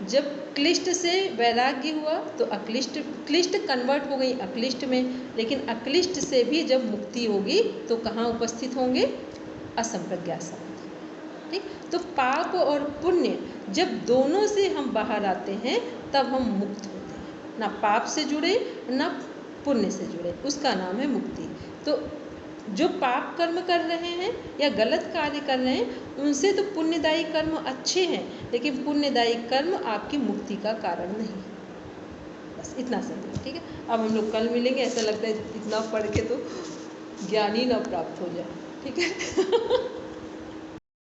जब क्लिष्ट से वैराग्य हुआ तो क्लिष्ट कन्वर्ट हो गई अक्लिष्ट में, लेकिन अक्लिष्ट से भी जब मुक्ति होगी तो कहाँ उपस्थित होंगे? असंप्रज्ञात समाधि। ठीक, तो पाप और पुण्य जब दोनों से हम बाहर आते हैं तब हम मुक्त होते हैं, ना पाप से जुड़े ना पुण्य से जुड़े, उसका नाम है मुक्ति। तो जो पाप कर्म कर रहे हैं या गलत कार्य कर रहे हैं उनसे तो पुण्यदायी कर्म अच्छे हैं, लेकिन पुण्यदायी कर्म आपकी मुक्ति का कारण नहीं। बस इतना समझो, ठीक है। अब हम लोग कल मिलेंगे। ऐसा लगता है इतना पढ़ के तो ज्ञान ही ना प्राप्त हो जाए, ठीक है।